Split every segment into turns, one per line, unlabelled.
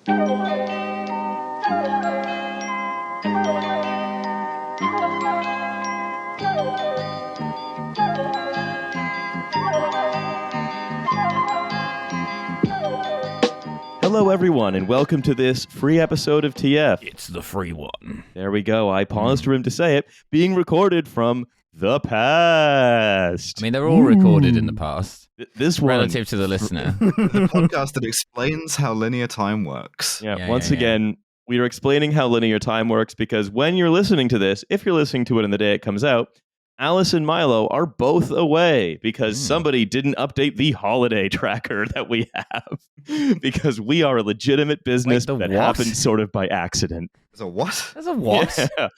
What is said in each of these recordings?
Hello, everyone, and welcome to this free episode of TF.
It's the free one.
There we go. I paused for him to say it. Being recorded from the past.
I mean, they're all recorded in the past.
This one,
relative to the listener.
The podcast that explains how linear time works.
Once again, we are explaining how linear time works because when you're listening to this, if you're listening to it on the day it comes out, Alice and Milo are both away because somebody didn't update the holiday tracker that we have because we are a legitimate business that happened sort of by accident.
There's a what?
There's a what?
Yeah.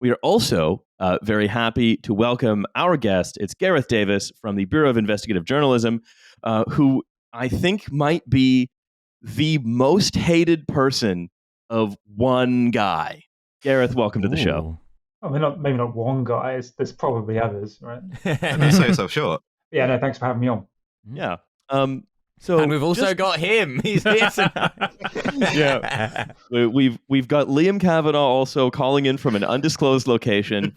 We are also very happy to welcome our guest. It's Gareth Davies from the Bureau of Investigative Journalism, who I think might be the most hated person of one guy. Gareth, welcome to the show.
I mean, maybe not one guy. There's probably others, right?
Don't sell yourself short.
Yeah, no, thanks for having me on.
Yeah.
So and we've also got him. He's here tonight.
Yeah. We've got Liam Kavanaugh also calling in from an undisclosed location.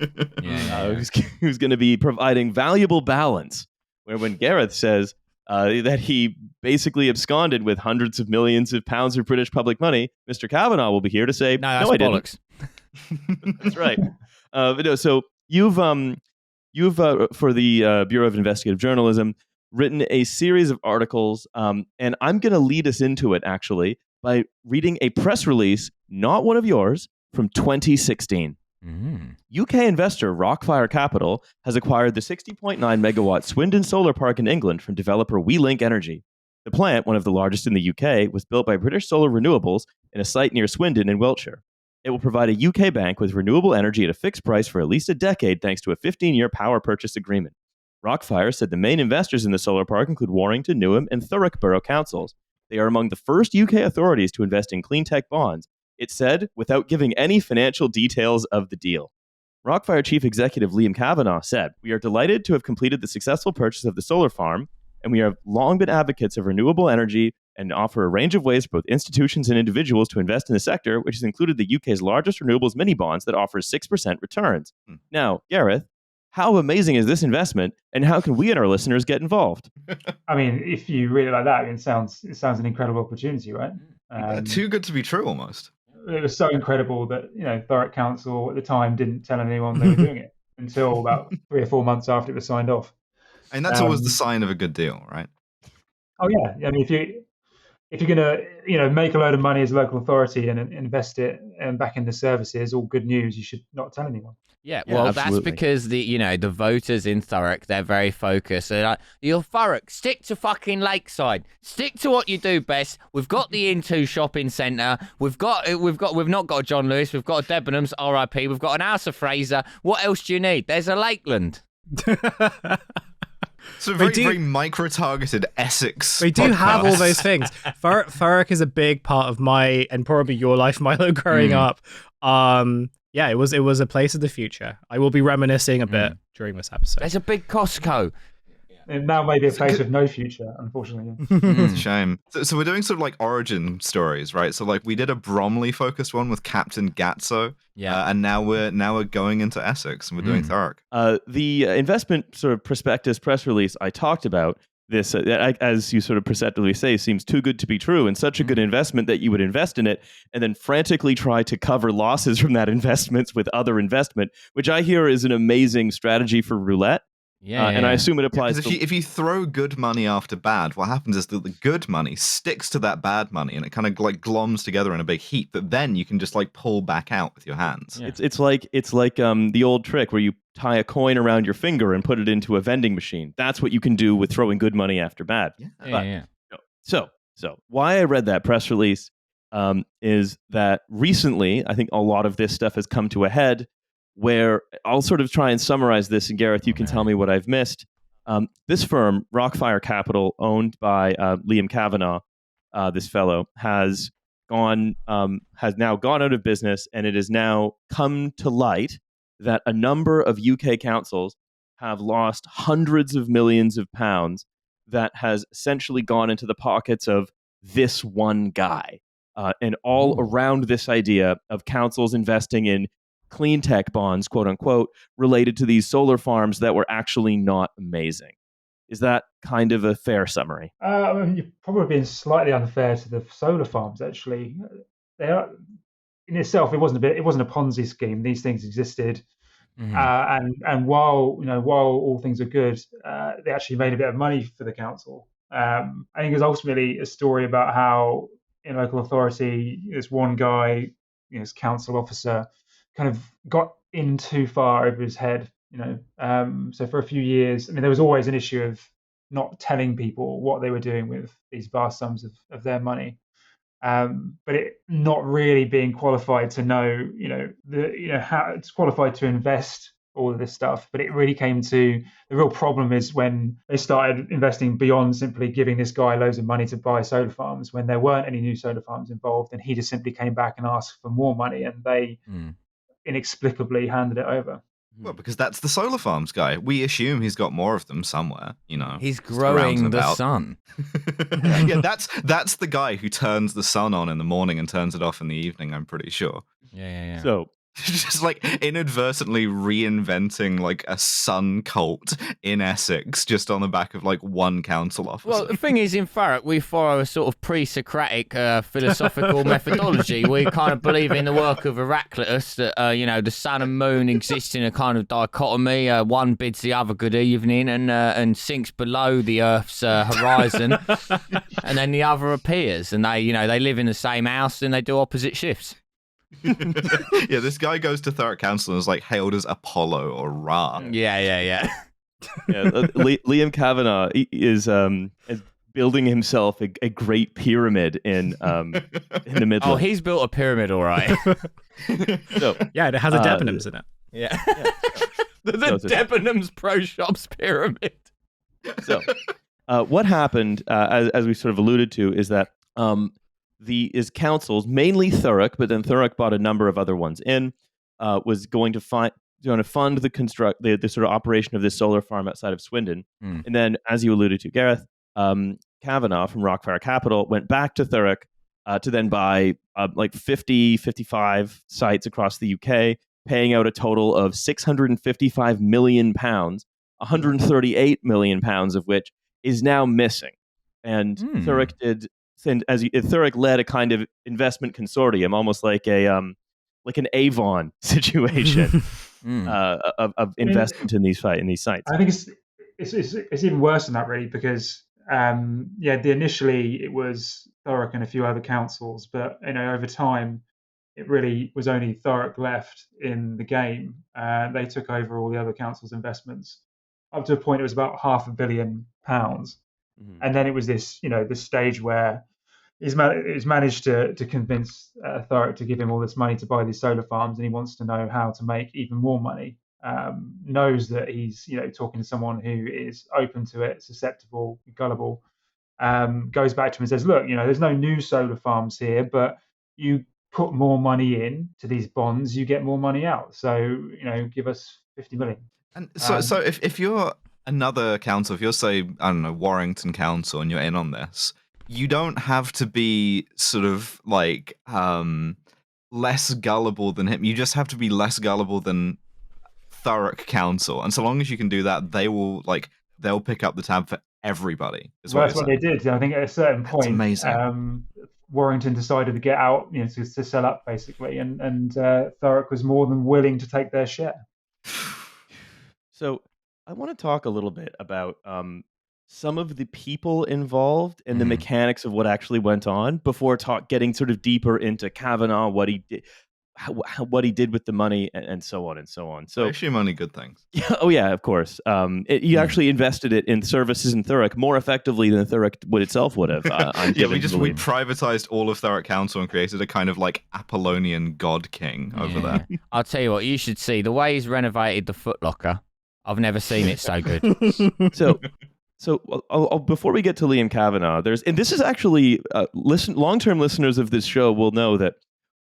Who's going to be providing valuable balance. Where when Gareth says that he basically absconded with hundreds of millions of pounds of British public money, Mr. Kavanaugh will be here to say,
no, that's
I
bollocks.
Didn't. That's right. But no, so you've for the Bureau of Investigative Journalism written a series of articles, and I'm going to lead us into it actually by reading a press release, not one of yours, from 2016. UK investor Rockfire Capital has acquired the 60.9 megawatt Swindon solar park in England from developer WeLink Energy. The plant, one of the largest in the UK, was built by British Solar Renewables in a site near Swindon in Wiltshire. It will provide a UK bank with renewable energy at a fixed price for at least a decade thanks to a 15-year power purchase agreement. Rockfire said the main investors in the solar park include Warrington, Newham, and Thurrock Borough Councils. They are among the first UK authorities to invest in clean tech bonds, it said, without giving any financial details of the deal. Rockfire Chief Executive Liam Kavanaugh said, "We are delighted to have completed the successful purchase of the solar farm, and we have long been advocates of renewable energy and offer a range of ways for both institutions and individuals to invest in the sector, which has included the UK's largest renewables mini bonds that offers 6% returns." Now, Gareth, how amazing is this investment, and how can we and our listeners get involved?
I mean, if you read it like that, it sounds an incredible opportunity, right?
Too good to be true, almost.
It was so incredible that Thurrock Council at the time didn't tell anyone they were doing it until about 3 or 4 months after it was signed off.
And that's always the sign of a good deal, right?
Oh yeah, I mean, if you're going to make a load of money as a local authority and invest it back in the services, all good news, you should not tell anyone.
Yeah, well,
absolutely.
That's because the voters in Thurrock, they're very focused. They're like, you're Thurrock, stick to fucking Lakeside. Stick to what you do best. We've got the Into shopping centre. We've not got a John Lewis. We've got a Debenhams, R.I.P. We've got an House of Fraser. What else do you need? There's a Lakeland.
So very micro-targeted Essex.
We do have all those things. Thurrock is a big part of my and probably your life, Milo, growing up. Yeah, it was a place of the future. I will be reminiscing a bit during this episode.
There's a big Costco.
And now maybe a place with no future, unfortunately.
It's a shame. So we're doing sort of like origin stories, right? So like we did a Bromley-focused one with Captain Gatso, and now we're going into Essex and we're doing Thurrock.
The investment sort of prospectus press release I talked about, this, as you sort of perceptively say, seems too good to be true and such a good investment that you would invest in it and then frantically try to cover losses from that investment with other investment, which I hear is an amazing strategy for roulette. And I assume it applies
if you throw good money after bad, what happens is that the good money sticks to that bad money and it kind of like gloms together in a big heap that then you can just like pull back out with your hands.
Yeah. It's like the old trick where you tie a coin around your finger and put it into a vending machine. That's what you can do with throwing good money after bad. So why I read that press release is that recently, I think a lot of this stuff has come to a head where I'll sort of try and summarize this, and Gareth, you can tell me what I've missed. This firm, Rockfire Capital, owned by Liam Kavanaugh, this fellow, has now gone out of business, and it has now come to light that a number of UK councils have lost hundreds of millions of pounds that has essentially gone into the pockets of this one guy, and all around this idea of councils investing in clean tech bonds, quote unquote, related to these solar farms that were actually not amazing. Is that kind of a fair summary?
I mean, you're probably being slightly unfair to the solar farms. Actually, they are in itself. It wasn't a Ponzi scheme. These things existed, and while all things are good, they actually made a bit of money for the council. I think it was ultimately a story about how in local authority, this one guy, this council officer, kind of got in too far over his head. So for a few years, I mean, there was always an issue of not telling people what they were doing with these vast sums of their money, but it not really being qualified to know, how it's qualified to invest all of this stuff. But it really came to the real problem is when they started investing beyond simply giving this guy loads of money to buy solar farms, when there weren't any new solar farms involved, and he just simply came back and asked for more money, and they inexplicably handed it over.
Well, because that's the solar farms guy. We assume he's got more of them somewhere,
He's growing the sun.
Yeah, that's the guy who turns the sun on in the morning and turns it off in the evening, I'm pretty sure.
Yeah.
So
just like inadvertently reinventing like a sun cult in Essex just on the back of like one council officer.
Well, the thing is, in Thurrock, we follow a sort of pre-Socratic philosophical methodology. We kind of believe in the work of Heraclitus, that, the sun and moon exist in a kind of dichotomy. One bids the other good evening and sinks below the Earth's horizon, and then the other appears, and they live in the same house and they do opposite shifts.
Yeah, this guy goes to Thurrock Council and is like hailed as Apollo or Ra.
Yeah.
Liam Kavanaugh is building himself a great pyramid in the Midlands.
Oh, he's built a pyramid, all right.
So,
yeah, it has a Debenhams in it.
Yeah. the Debenhams Pro Shops pyramid.
So, what happened, as we sort of alluded to, is that is councils, mainly Thurrock, but then Thurrock bought a number of other ones in, was going to fund the sort of operation of this solar farm outside of Swindon. And then, as you alluded to, Gareth, Kavanaugh from Rockfire Capital went back to Thurrock to then buy like 55 sites across the UK, paying out a total of £655 million, £138 million of which is now missing. And Thurrock Thurrock led a kind of investment consortium, almost like an Avon situation of investment in these sites.
I think it's even worse than that, really, because initially it was Thurrock and a few other councils, but over time it really was only Thurrock left in the game. They took over all the other councils' investments up to a point it was about £500 million, and then it was this stage where he's managed to convince Thurrock to give him all this money to buy these solar farms, and he wants to know how to make even more money. Knows that he's talking to someone who is open to it, susceptible, gullible. Goes back to him and says, "Look, there's no new solar farms here, but you put more money in to these bonds, you get more money out. So give us 50 million."
And so if you're another council, if you're say Warrington Council, and you're in on this, you don't have to be sort of like less gullible than him. You just have to be less gullible than Thurrock Council, and so long as you can do that, they'll pick up the tab for everybody.
That's what they did. I think at a certain point,
amazing.
Warrington decided to get out, to sell up basically, and Thurrock was more than willing to take their share.
So I want to talk a little bit about some of the people involved and the mechanics of what actually went on before getting sort of deeper into Kavanaugh, what he did, what he did with the money, and so on and so on. So
I assume only good things.
Yeah, of course. You actually invested it in services in Thurrock more effectively than Thurrock itself would have.
We privatized all of Thurrock Council and created a kind of like Apollonian god king over there.
I'll tell you what, you should see the way he's renovated the Foot Locker. I've never seen it so good.
So before we get to Liam Kavanaugh, and this is actually long-term listeners of this show will know that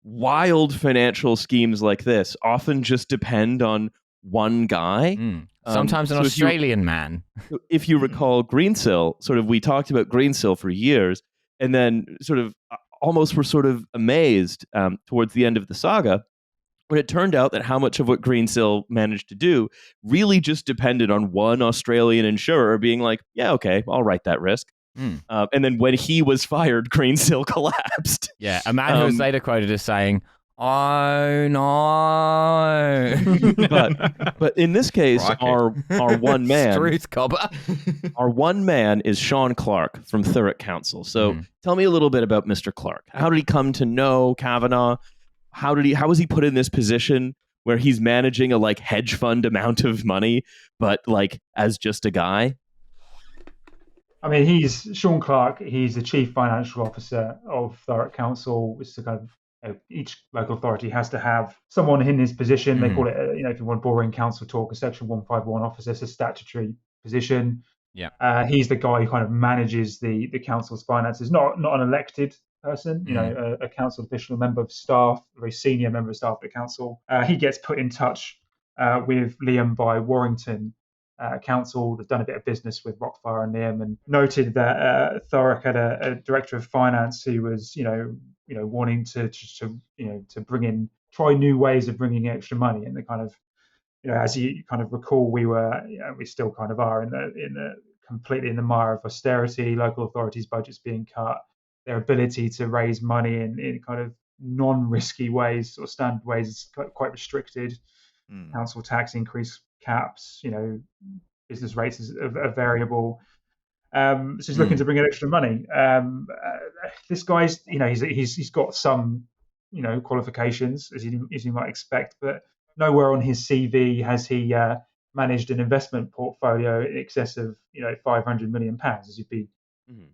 wild financial schemes like this often just depend on one guy.
Sometimes an Australian man.
If you recall Greensill, we talked about Greensill for years. and then sort of almost were sort of amazed towards the end of the saga when it turned out that how much of what Greensill managed to do really just depended on one Australian insurer being like, yeah, okay, I'll write that risk. And then when he was fired, Greensill collapsed.
Yeah, a man who was later quoted as saying, "Oh no!"
but in this case, our one man,
Struth cobber.
our one man is Sean Clark from Thurrock Council. So tell me a little bit about Mr. Clark. How did he come to know Kavanaugh? How was he put in this position where he's managing a like hedge fund amount of money, but like as just a guy?
I mean, he's Sean Clark. He's the chief financial officer of Thurrock Council. It's the kind of each local authority has to have someone in his position. They call it, if you want boring council talk, a Section 151 officer. It's a statutory position.
Yeah.
He's the guy who kind of manages the council's finances. Not an elected person, a council official, a member of staff, a very senior member of staff at the council. He gets put in touch with Liam by Warrington Council. They've done a bit of business with Rockfire and Liam, and noted that Thurrock had a director of finance who was, wanting to try new ways of bringing extra money. And the kind of, as you kind of recall, we still kind of are completely in the mire of austerity, local authorities' budgets being cut, their ability to raise money in kind of non-risky ways or standard ways is quite restricted. Council tax increase caps, business rates are variable. So he's looking to bring in extra money. This guy's, he's got some, qualifications as you might expect, but nowhere on his CV has he managed an investment portfolio in excess of, £500 million, as you'd be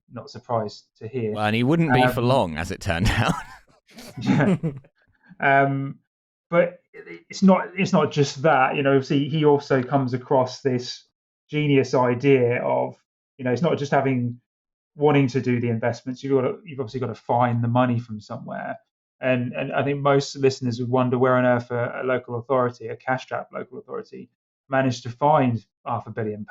not surprised to hear.
Well, and he wouldn't be for long, as it turned out.
Yeah. But it's not just that. Obviously he also comes across this genius idea of, it's not just wanting to do the investments. You've obviously got to find the money from somewhere. And I think most listeners would wonder where on earth a local authority, a cash-strapped local authority, managed to find £500 million.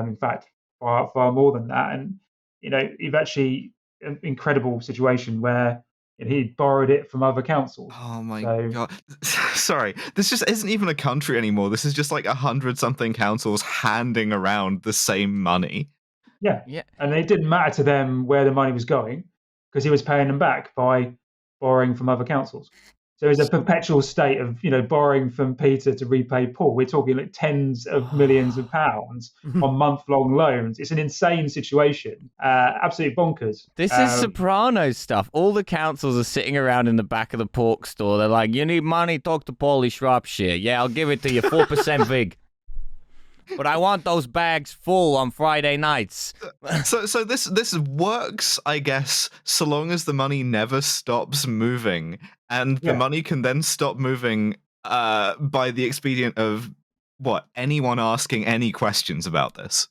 In fact, far more than that. And you've actually an incredible situation where he borrowed it from other councils.
Oh my God. Sorry, this just isn't even a country anymore. This is just like 100-something councils handing around the same money.
Yeah. And it didn't matter to them where the money was going because he was paying them back by borrowing from other councils. So it's a perpetual state of, borrowing from Peter to repay Paul. We're talking like tens of millions of pounds on month-long loans. It's an insane situation. Absolutely bonkers.
This is Sopranos stuff. All the councils are sitting around in the back of the pork store. They're like, you need money? Talk to Paulie Shropshire. Yeah, I'll give it to you, 4% vig. But I want those bags full on Friday nights.
So this works, I guess, so long as the money never stops moving, and the money can then stop moving by the expedient of anyone asking any questions about this.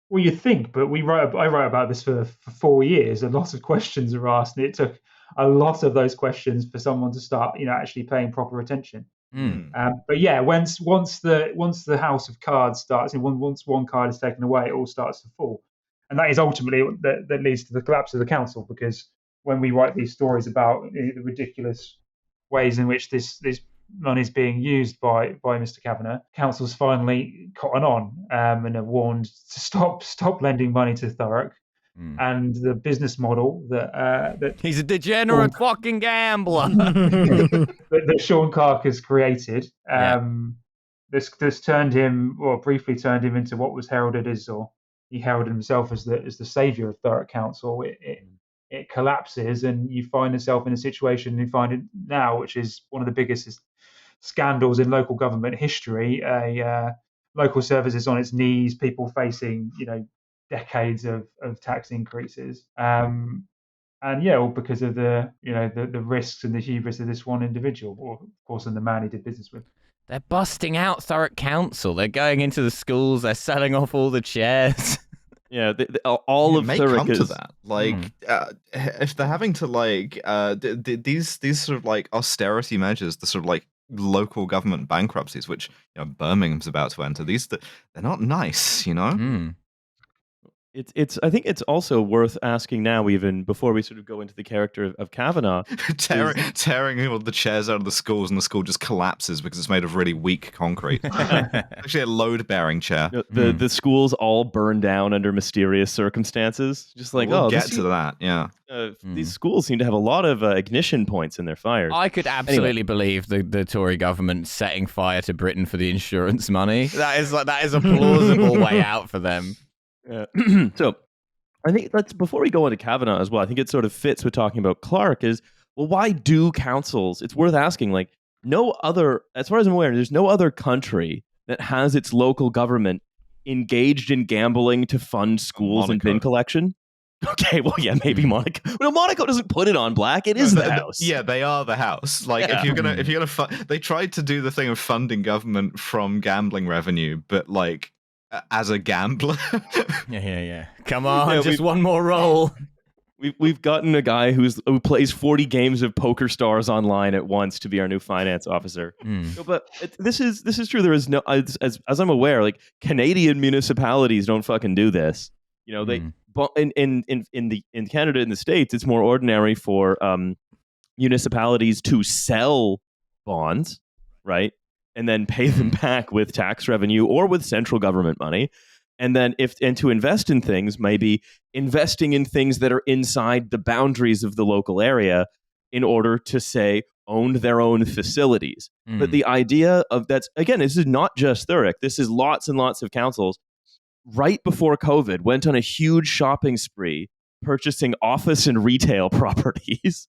Well, you think, but I wrote about this for 4 years. A lot of questions are asked, and it took a lot of those questions for someone to start, actually paying proper attention. But yeah, once the house of cards starts, and once one card is taken away, it all starts to fall, and that is ultimately that leads to the collapse of the council. Because when we write these stories about the ridiculous ways in which this money is being used by Mr. Kavanaugh, councils finally cotton on and are warned to stop lending money to Thurrock. And the business model that
he's a degenerate fucking gambler
that Sean Clark has created. This turned him, or briefly turned him, into what was heralded as, or he heralded himself as the savior of Thurrock Council. It collapses, and you find yourself in a situation you find it now, which is one of the biggest scandals in local government history. Local services on its knees, people facing decades of tax increases, and all because of the risks and the hubris of this one individual, or of course, and the man he did business with.
They're busting out Thurrock Council. They're going into the schools. They're selling off all the chairs.
Yeah, all of Thurrock
is... to that. Like, if they're having to these sort of like austerity measures, the sort of like local government bankruptcies, which Birmingham's about to enter, they're not nice,
It's I think it's also worth asking now, even before we sort of go into the character of Kavanaugh.
tearing all the chairs out of the schools, and the school just collapses because it's made of really weak concrete. Actually, a load-bearing chair.
The schools all burn down under mysterious circumstances. Just like,
we'll get to that. Yeah.
These schools seem to have a lot of ignition points in their fires.
I could absolutely believe the Tory government setting fire to Britain for the insurance money. That is a plausible way out for them.
So I think before we go into Kavanaugh as well, I think it sort of fits with talking about Clark is, well, why do councils? It's worth asking, like, no other, as far as I'm aware, there's no other country that has its local government engaged in gambling to fund schools and bin collection. Okay, well, yeah, maybe Monaco. Well, Monaco doesn't put it on black. It is the house.
Yeah, they are the house. Like, if you're gonna they tried to do the thing of funding government from gambling revenue, but like as a gambler.
Yeah. Come on, just one more roll.
We've gotten a guy who plays 40 games of Poker Stars online at once to be our new finance officer. So, but this is true. There is no, as I'm aware, like Canadian municipalities don't fucking do this. You know, they in Canada, in the States, it's more ordinary for municipalities to sell bonds, right? And then pay them back with tax revenue or with central government money. And then to invest in things, maybe investing in things that are inside the boundaries of the local area in order to, say, own their own facilities. But the idea of that's, again, this is not just Thurrock. This is lots and lots of councils right before COVID went on a huge shopping spree purchasing office and retail properties.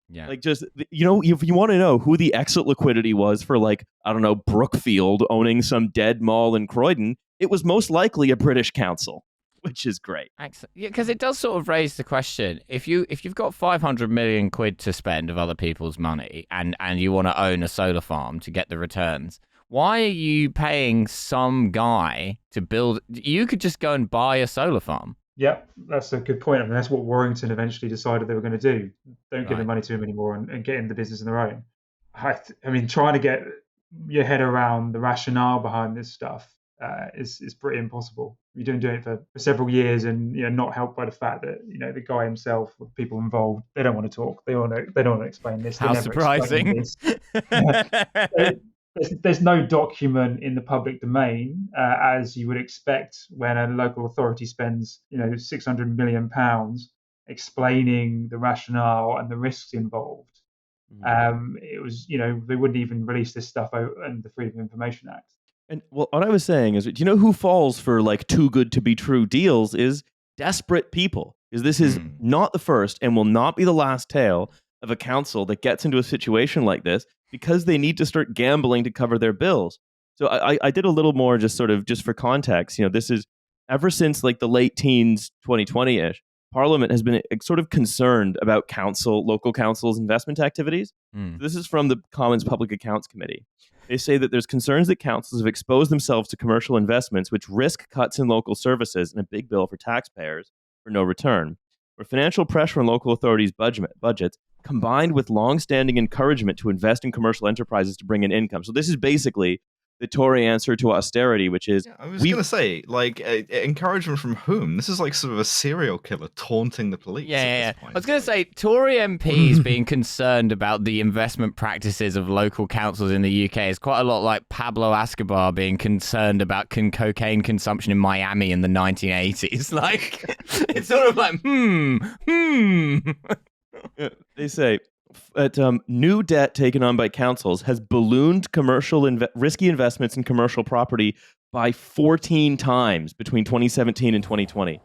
Yeah. Like, just, you know, if you want to know who the exit liquidity was for, like, I don't know, Brookfield owning some dead mall in Croydon, it was most likely a British council, which is great.
Excellent. Yeah, because it does sort of raise the question: if you've got 500 million quid to spend of other people's money, and you want to own a solar farm to get the returns, why are you paying some guy to build? You could just go and buy a solar farm.
Yeah, that's a good point. I mean, that's what Warrington eventually decided they were going to do. Don't give the money to him anymore and get in the business on their own. I mean, trying to get your head around the rationale behind this stuff is pretty impossible. You've been doing it for several years, and not helped by the fact that the guy himself, or people involved, they don't want to talk. They don't want to explain this.
How surprising!
There's no document in the public domain, as you would expect when a local authority spends, £600 million explaining the rationale and the risks involved. It was, they wouldn't even release this stuff under the Freedom of Information Act.
And well, what I was saying is, do you know who falls for like too good to be true deals? Is desperate people. Because this is not the first and will not be the last tale of a council that gets into a situation like this because they need to start gambling to cover their bills. So I did a little more just for context. This is ever since like the late teens, 2020-ish, Parliament has been sort of concerned about local councils' investment activities. This is from the Commons Public Accounts Committee. They say that there's concerns that councils have exposed themselves to commercial investments which risk cuts in local services and a big bill for taxpayers for no return, where financial pressure on local authorities' budgets combined with long-standing encouragement to invest in commercial enterprises to bring in income. So this is basically the Tory answer to austerity, which is...
I was going to say, like, encouragement from whom? This is like sort of a serial killer taunting the police.
Yeah. I was going to say, Tory MPs being concerned about the investment practices of local councils in the UK is quite a lot like Pablo Escobar being concerned about cocaine consumption in Miami in the 1980s. Like, it's sort of like,
Yeah, they say that new debt taken on by councils has ballooned commercial risky investments in commercial property by 14 times between 2017 and 2020.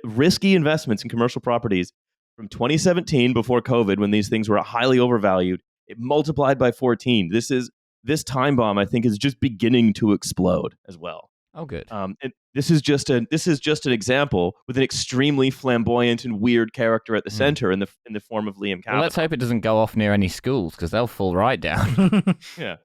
Risky investments in commercial properties from 2017, before COVID, when these things were highly overvalued, it multiplied by 14. This time bomb, I think, is just beginning to explode as well.
Oh, good.
And this is just an example with an extremely flamboyant and weird character at the center in the form of Liam Kavanaugh.
Well, let's hope it doesn't go off near any schools because they'll fall right down.
Yeah.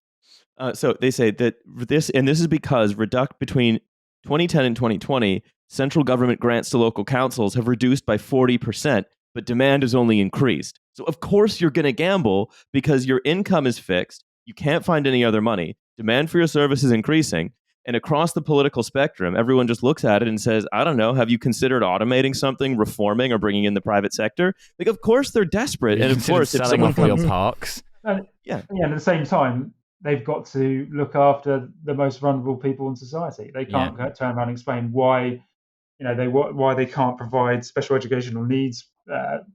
So they say that this is because between 2010 and 2020, central government grants to local councils have reduced by 40%, but demand has only increased. So of course you're going to gamble because your income is fixed. You can't find any other money. Demand for your service is increasing. And across the political spectrum, everyone just looks at it and says, I don't know, have you considered automating something, reforming, or bringing in the private sector? Like, of course they're desperate.
You
and of
considered
course, if
selling
someone
off all your
comes,
parks.
Yeah, and at the same time, they've got to look after the most vulnerable people in society. They can't turn around and explain why, why they can't provide special educational needs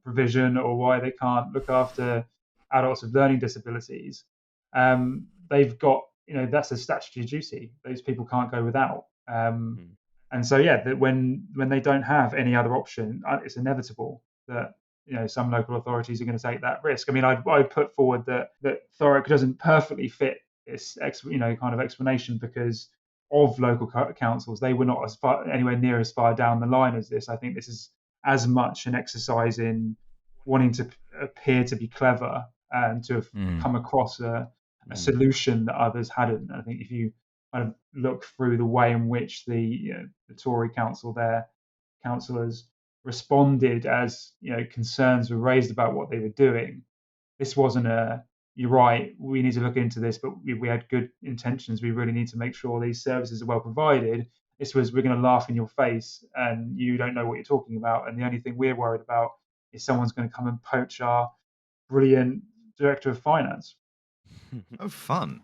provision, or why they can't look after adults with learning disabilities. They've got, that's a statutory duty. Those people can't go without. And so, that when they don't have any other option, it's inevitable that some local authorities are going to take that risk. I mean, I'd put forward that Thurrock doesn't perfectly fit this kind of explanation because of local councils. They were not anywhere near as far down the line as this. I think this is as much an exercise in wanting to appear to be clever and to have come across a solution that others hadn't. I think if you kind of look through the way in which the Tory council, their councillors responded as concerns were raised about what they were doing, this wasn't you're right, we need to look into this, but we had good intentions, we really need to make sure these services are well provided. This was, we're going to laugh in your face and you don't know what you're talking about, and the only thing we're worried about is someone's going to come and poach our brilliant director of finance.
Oh, fun.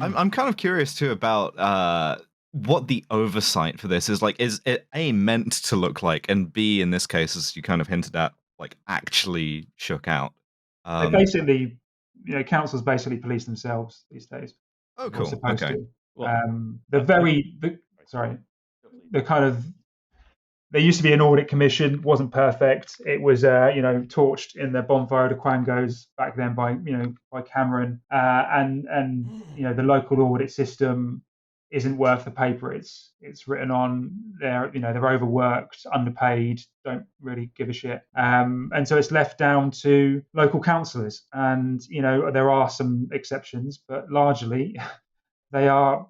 I'm kind of curious too about what the oversight for this is like. Is it A, meant to look like, and B, in this case, as you kind of hinted at, like actually shook out?
They basically, councils basically police themselves these days.
Oh, cool.
Supposed
Okay.
to. Well, there used to be an audit commission, wasn't perfect. It was, torched in the bonfire of the Quangos back then by Cameron, and the local audit system isn't worth the paper it's written on. They're overworked, underpaid, don't really give a shit, and so it's left down to local councillors. And there are some exceptions, but largely they are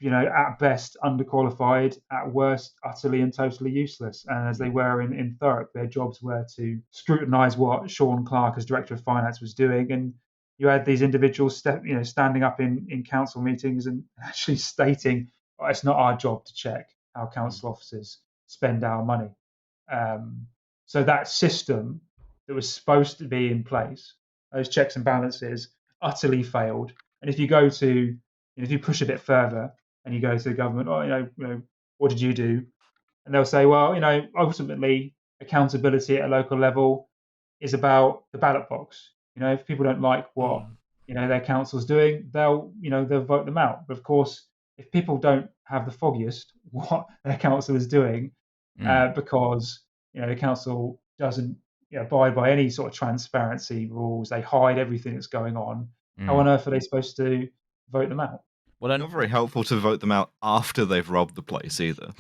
at best underqualified, at worst utterly and totally useless. And as they were in Thurrock, their jobs were to scrutinise what Sean Clark as Director of Finance was doing. And you had these individuals standing up in council meetings and actually stating, it's not our job to check how council officers spend our money. So that system that was supposed to be in place, those checks and balances, utterly failed. And if you go to, if you push a bit further, and you go to the government, what did you do? And they'll say, well, ultimately accountability at a local level is about the ballot box. If people don't like what their council's doing, they'll vote them out. But of course, if people don't have the foggiest what their council is doing, because the council doesn't abide by any sort of transparency rules, they hide everything that's going on. How on earth are they supposed to vote them out?
Well, not very helpful to vote them out after they've robbed the place either.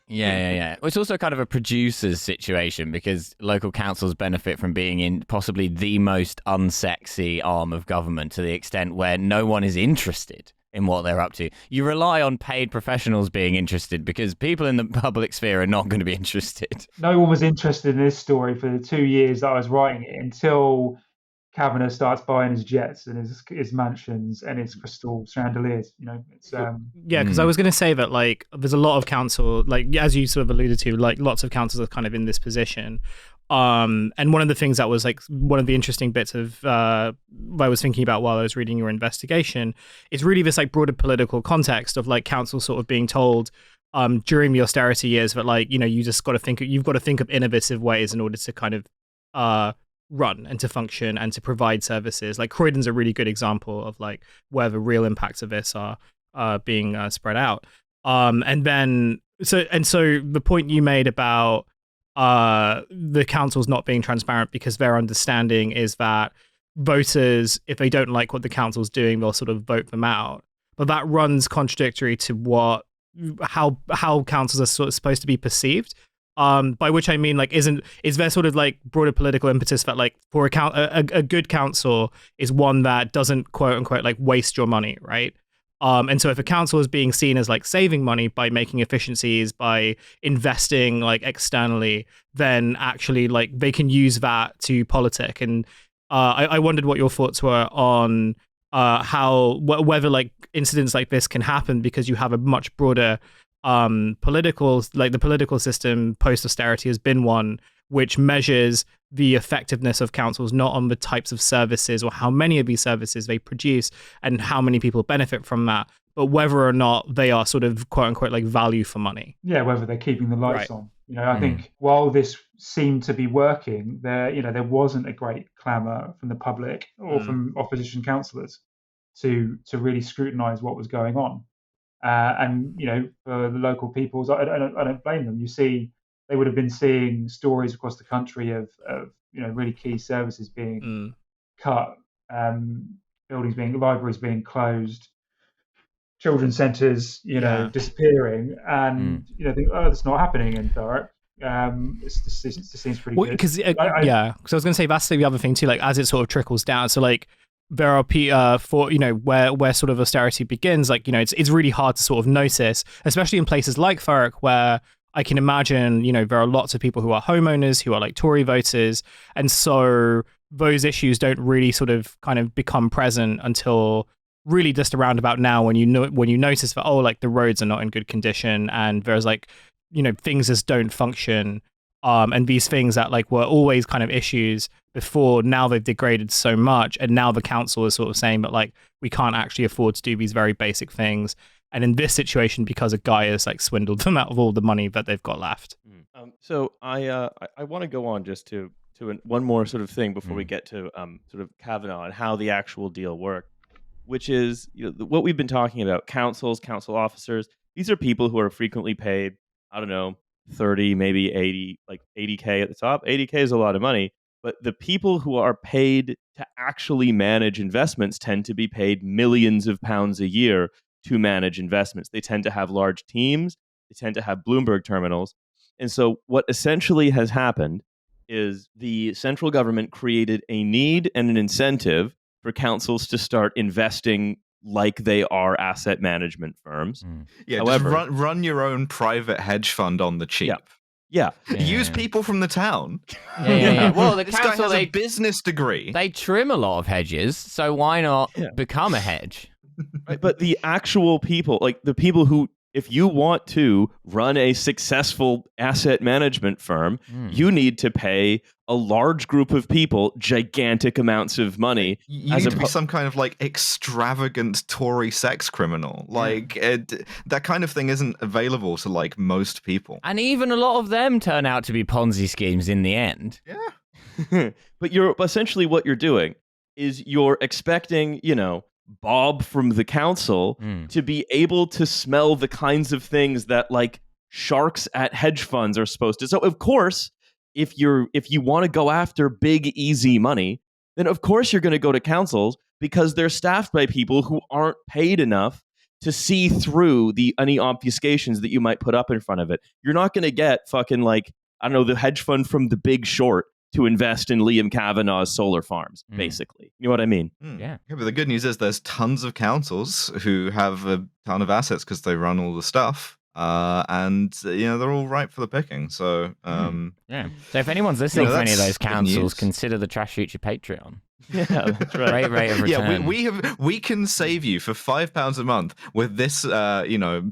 Yeah. Well, it's also kind of a producer's situation because local councils benefit from being in possibly the most unsexy arm of government, to the extent where no one is interested in what they're up to. You rely on paid professionals being interested because people in the public sphere are not going to be interested.
No one was interested in this story for the 2 years that I was writing it until Kavanaugh starts buying his jets and his mansions and his crystal chandeliers. It's
because I was going to say that there's a lot of council, as you sort of alluded to, lots of councils are kind of in this position. And one of the things that was one of the interesting bits of I was thinking about while I was reading your investigation is really this broader political context of council sort of being told during the austerity years that you just got to think of innovative ways in order to kind of run and to function and to provide services. Croydon's a really good example of where the real impacts of this are being spread out. And so the point you made about the councils not being transparent because their understanding is that voters, if they don't like what the council's doing, they'll sort of vote them out. But that runs contradictory to how councils are sort of supposed to be perceived. By which I mean, is there sort of broader political impetus that for a good council is one that doesn't quote unquote waste your money, right? And so if a council is being seen as saving money by making efficiencies, by investing externally, then actually they can use that to politic. And I wondered what your thoughts were on whether like incidents like this can happen because you have a much broader political, like the political system post austerity has been one which measures the effectiveness of councils not on the types of services or how many of these services they produce and how many people benefit from that, but whether or not they are sort of quote unquote like value for money.
Yeah, whether they're keeping the lights
Right.
on. I think while this seemed to be working, there wasn't a great clamour from the public or from opposition councillors to really scrutinise what was going on. And for the local peoples, I don't blame them. You see, they would have been seeing stories across the country of really key services being cut, libraries being closed, children's centres, disappearing, and think, oh, that's not happening in Thurrock. This seems pretty good.
Because I was going to say that's the other thing too. Like as it sort of trickles down, so like there are for where sort of austerity begins. Like it's really hard to sort of notice, especially in places like Thurrock, where I can imagine there are lots of people who are homeowners who are like Tory voters, and so those issues don't really sort of kind of become present until really just around about now when you notice that like the roads are not in good condition and there's like things just don't function, and these things that like were always kind of issues before, now they've degraded so much, and now the council is sort of saying that like we can't actually afford to do these very basic things, and in this situation because a guy has like swindled them out of all the money that they've got left.
So I want to go on just to one more sort of thing before we get to sort of Kavanaugh and how the actual deal worked, which is what we've been talking about. Councils, council officers, these are people who are frequently paid, I don't know, 30, maybe 80, like 80K at the top. 80K is a lot of money, but the people who are paid to actually manage investments tend to be paid millions of pounds a year to manage investments. They tend to have large teams. They tend to have Bloomberg terminals. And so what essentially has happened is the central government created a need and an incentive for councils to start investing like they are asset management firms.
Yeah,
however,
just run your own private hedge fund on the cheap.
Yeah.
Use people from the town.
Yeah. Well, the
This
council,
guy has a business degree.
They trim a lot of hedges, so why not become a hedge?
Right, but the actual people, like the people who, if you want to run a successful asset management firm, you need to pay a large group of people gigantic amounts of money.
You need to be some kind of like extravagant Tory sex criminal. Like that kind of thing isn't available to like most people.
And even a lot of them turn out to be Ponzi schemes in the end.
Yeah.
But essentially what you're doing is you're expecting, Bob from the council to be able to smell the kinds of things that like sharks at hedge funds are supposed to. So of course, if you want to go after big easy money, then of course you're going to go to councils because they're staffed by people who aren't paid enough to see through any obfuscations that you might put up in front of it. You're not going to get fucking like, I don't know, the hedge fund from The Big Short to invest in Liam Kavanaugh's solar farms, basically. You know what I mean?
Yeah.
But the good news is there's tons of councils who have a ton of assets because they run all the stuff. And they're all ripe for the picking. So
yeah. So if anyone's listening for any of those councils, consider the Trashfuture Patreon.
Yeah, that's right.
Great rate of return.
Yeah, we can save you for £5 a month with this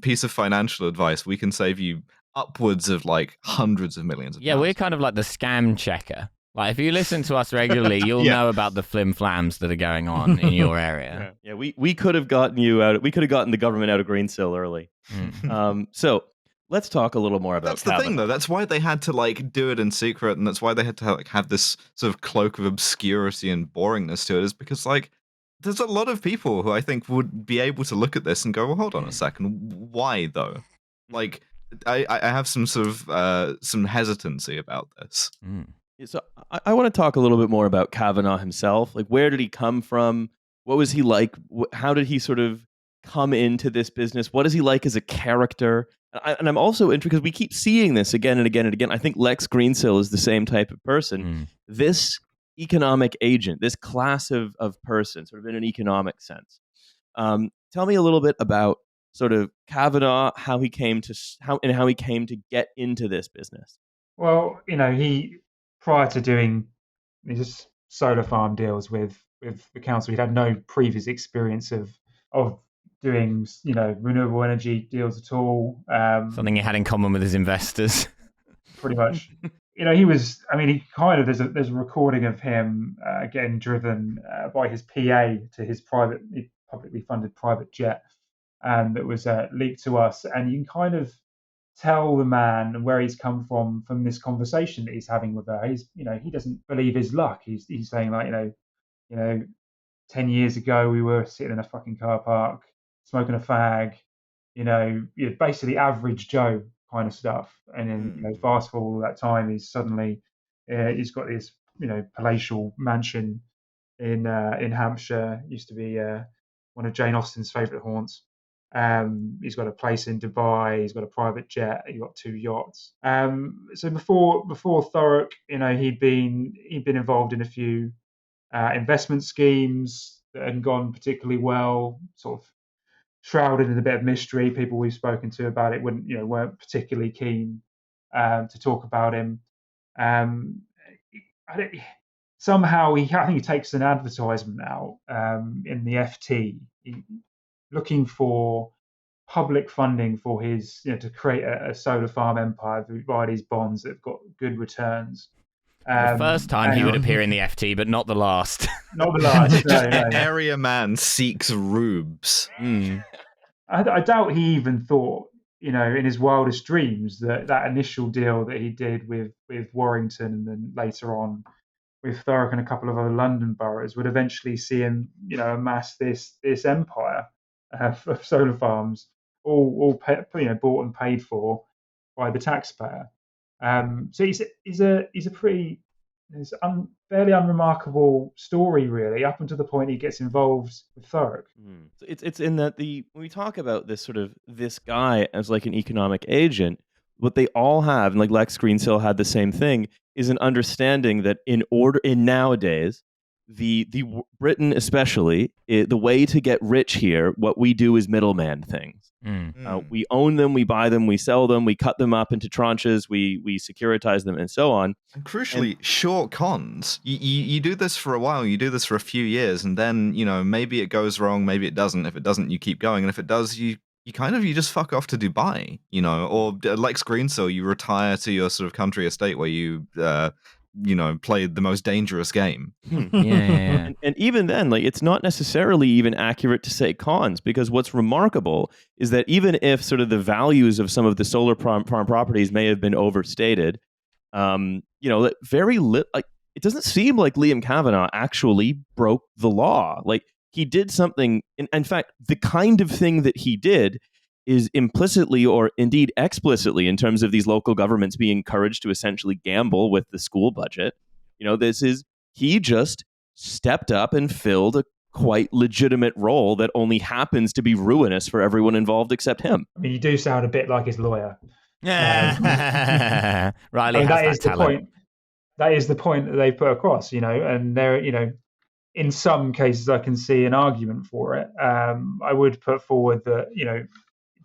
piece of financial advice. We can save you upwards of like hundreds of millions of pounds.
We're kind of like the scam checker. Like if you listen to us regularly, you'll know about the flim flams that are going on in your area.
Yeah, we could have gotten you out. We could have gotten the government out of Greensill early. So let's talk a little more about.
That's the thing, though. That's why they had to like do it in secret, and that's why they had to have this sort of cloak of obscurity and boringness to it. Is because like there's a lot of people who I think would be able to look at this and go, "Well, hold on a second, why though?" Like I have some sort of some hesitancy about this.
So I want to talk a little bit more about Kavanaugh himself. Like, where did he come from? What was he like? How did he sort of come into this business? What is he like as a character? And I'm also interested because we keep seeing this again and again and again. I think Lex Greensill is the same type of person. This economic agent, this class of person, sort of in an economic sense. Tell me a little bit about sort of Kavanaugh, how he came to get into this business.
Well, he prior to doing these solar farm deals with with the council. He'd had no previous experience of doing, renewable energy deals at all.
Something he had in common with his investors.
Pretty much. He was. I mean, he kind of. There's a recording of him getting driven by his PA to his publicly funded private jet, that was leaked to us, and you can kind of tell the man where he's come from this conversation that he's having with her. He's, he doesn't believe his luck. He's saying like, 10 years ago we were sitting in a fucking car park smoking a fag, basically average Joe kind of stuff. And then fast forward all that time, he's suddenly he's got this palatial mansion in Hampshire. Used to be one of Jane Austen's favourite haunts. He's got a place in Dubai. He's got a private jet. He's got 2 yachts. So before Thurrock, he'd been involved in a few investment schemes that hadn't gone particularly well, sort of shrouded in a bit of mystery. People we've spoken to about it weren't particularly keen to talk about him. Somehow I think he takes an advertisement out in the FT, looking for public funding for his, to create a solar farm empire via these bonds that have got good returns.
The first time he would appear in the FT, but not the last.
Not the last. No.
Area man seeks rubes.
I doubt he even thought, in his wildest dreams, that initial deal that he did with Warrington and then later on with Thurrock and a couple of other London boroughs would eventually see him, amass this empire of solar farms, all bought and paid for by the taxpayer. So he's a pretty fairly unremarkable story, really, up until the point he gets involved with Thurrock.
So it's in that when we talk about this guy as like an economic agent, what they all have, and like Lex Greensill had the same thing, is an understanding that in nowadays, the Britain especially, the way to get rich here, what we do is middleman things. We own them, we buy them, we sell them, we cut them up into tranches, we securitize them, and so on.
And crucially, short cons. You do this for a while, you do this for a few years, and then maybe it goes wrong, maybe it doesn't. If it doesn't, you keep going, and if it does, you just fuck off to Dubai, or Lex Greensill, you retire to your sort of country estate where you played the most dangerous game.
Yeah.
And even then, like, it's not necessarily even accurate to say cons, because what's remarkable is that even if sort of the values of some of the solar farm properties may have been overstated, it doesn't seem like Liam Kavanaugh actually broke the law. Like, he did something, in fact, the kind of thing that he did is implicitly or indeed explicitly, in terms of these local governments being encouraged to essentially gamble with the school budget. He just stepped up and filled a quite legitimate role that only happens to be ruinous for everyone involved except him.
I mean, you do sound a bit like his lawyer.
Riley has
that is
that talent.
The point. That is the point that they put across, and there, in some cases I can see an argument for it. I would put forward that,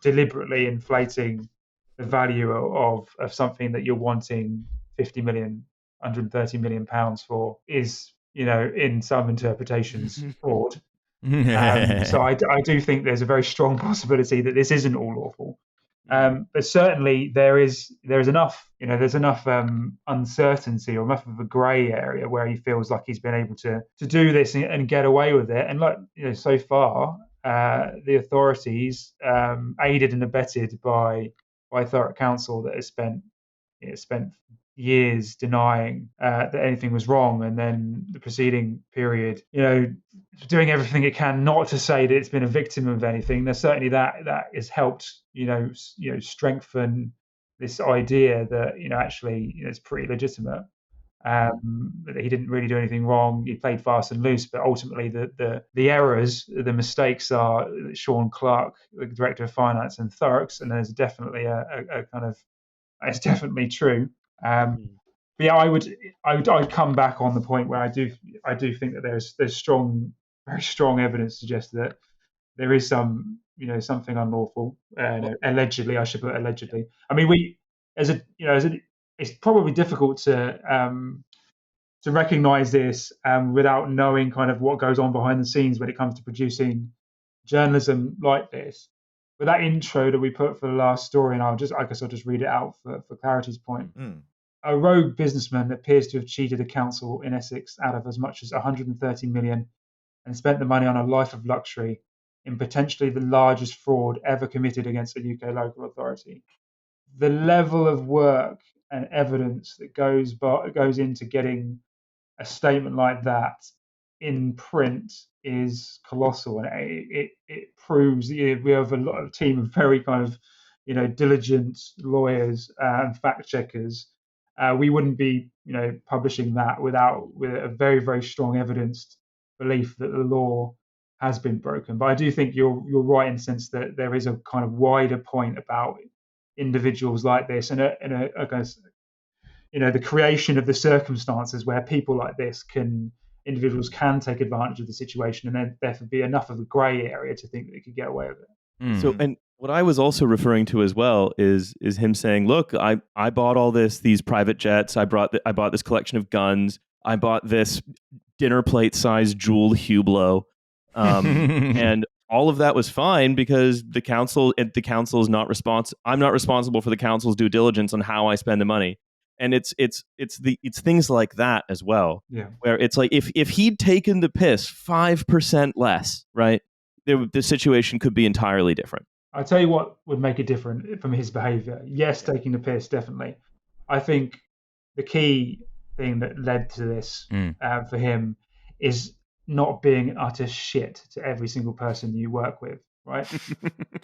deliberately inflating the value of something that you're wanting 50 million, 130 million pounds for is, in some interpretations, fraud. So I do think there's a very strong possibility that this isn't all lawful. But certainly there is enough, there's enough uncertainty or enough of a grey area where he feels like he's been able to do this and get away with it. And so far, the authorities, aided and abetted by Thurrock Council, that has spent years denying that anything was wrong, and then the preceding period, doing everything it can not to say that it's been a victim of anything. There's certainly that has helped, strengthen this idea that actually it's pretty legitimate. That he didn't really do anything wrong. He played fast and loose, but ultimately the errors, the mistakes are Sean Clark, the director of finance, and Thurrock's, and there's definitely a kind of, it's definitely true. But yeah, I'd come back on the point where I do think that there's very strong evidence to suggest that there is some something unlawful. Allegedly, I should put allegedly. I mean, it's probably difficult to to recognise this without knowing kind of what goes on behind the scenes when it comes to producing journalism like this. But that intro that we put for the last story, and I guess I'll just read it out for clarity's point. A rogue businessman appears to have cheated a council in Essex out of as much as 130 million and spent the money on a life of luxury in potentially the largest fraud ever committed against a UK local authority. The level of work and evidence that goes into getting a statement like that in print is colossal, and it proves that we have a team of very kind of diligent lawyers and fact checkers. We wouldn't be publishing that with a very, very strong evidenced belief that the law has been broken. But I do think you're right in the sense that there is a kind of wider point about individuals like this, and I guess the creation of the circumstances where people like this individuals can take advantage of the situation, and then therefore be enough of a grey area to think that they could get away with it.
So, and what I was also referring to as well is him saying, "Look, I bought all these private jets. I bought this collection of guns. I bought this dinner plate sized jewel Hublot, and all of that was fine because the council is not responsible. I'm not responsible for the council's due diligence on how I spend the money." And it's things like that as well, where it's like if he'd taken the piss 5% less, right, the situation could be entirely different.
I'll tell you what would make it different from his behaviour. Yes, taking the piss, definitely. I think the key thing that led to this for him is not being utter shit to every single person you work with, right?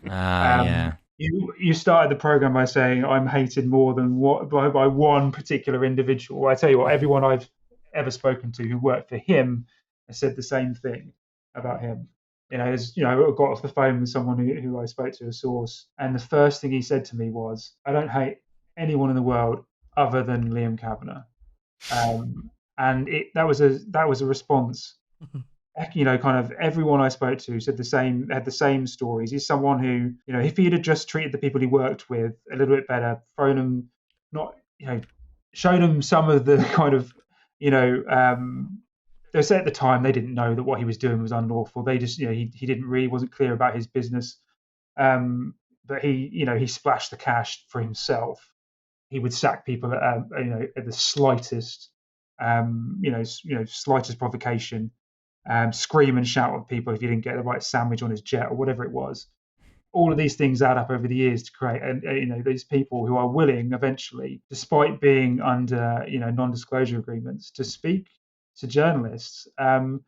Yeah.
You started the program by saying I'm hated more than by one particular individual. I tell you what, everyone I've ever spoken to who worked for him has said the same thing about him. I got off the phone with someone who I spoke to, a source, and the first thing he said to me was, "I don't hate anyone in the world other than Liam Kavanaugh," and that was a response. Kind of everyone I spoke to had the same stories. He's someone who, if he had just treated the people he worked with a little bit better, shown them some of the kind of, they said at the time they didn't know that what he was doing was unlawful. They just, he wasn't clear about his business, but he splashed the cash for himself. He would sack people at the slightest, slightest provocation. Scream and shout at people if you didn't get the right sandwich on his jet or whatever it was. All of these things add up over the years to create, these people who are willing eventually, despite being under, non-disclosure agreements, to speak to journalists, and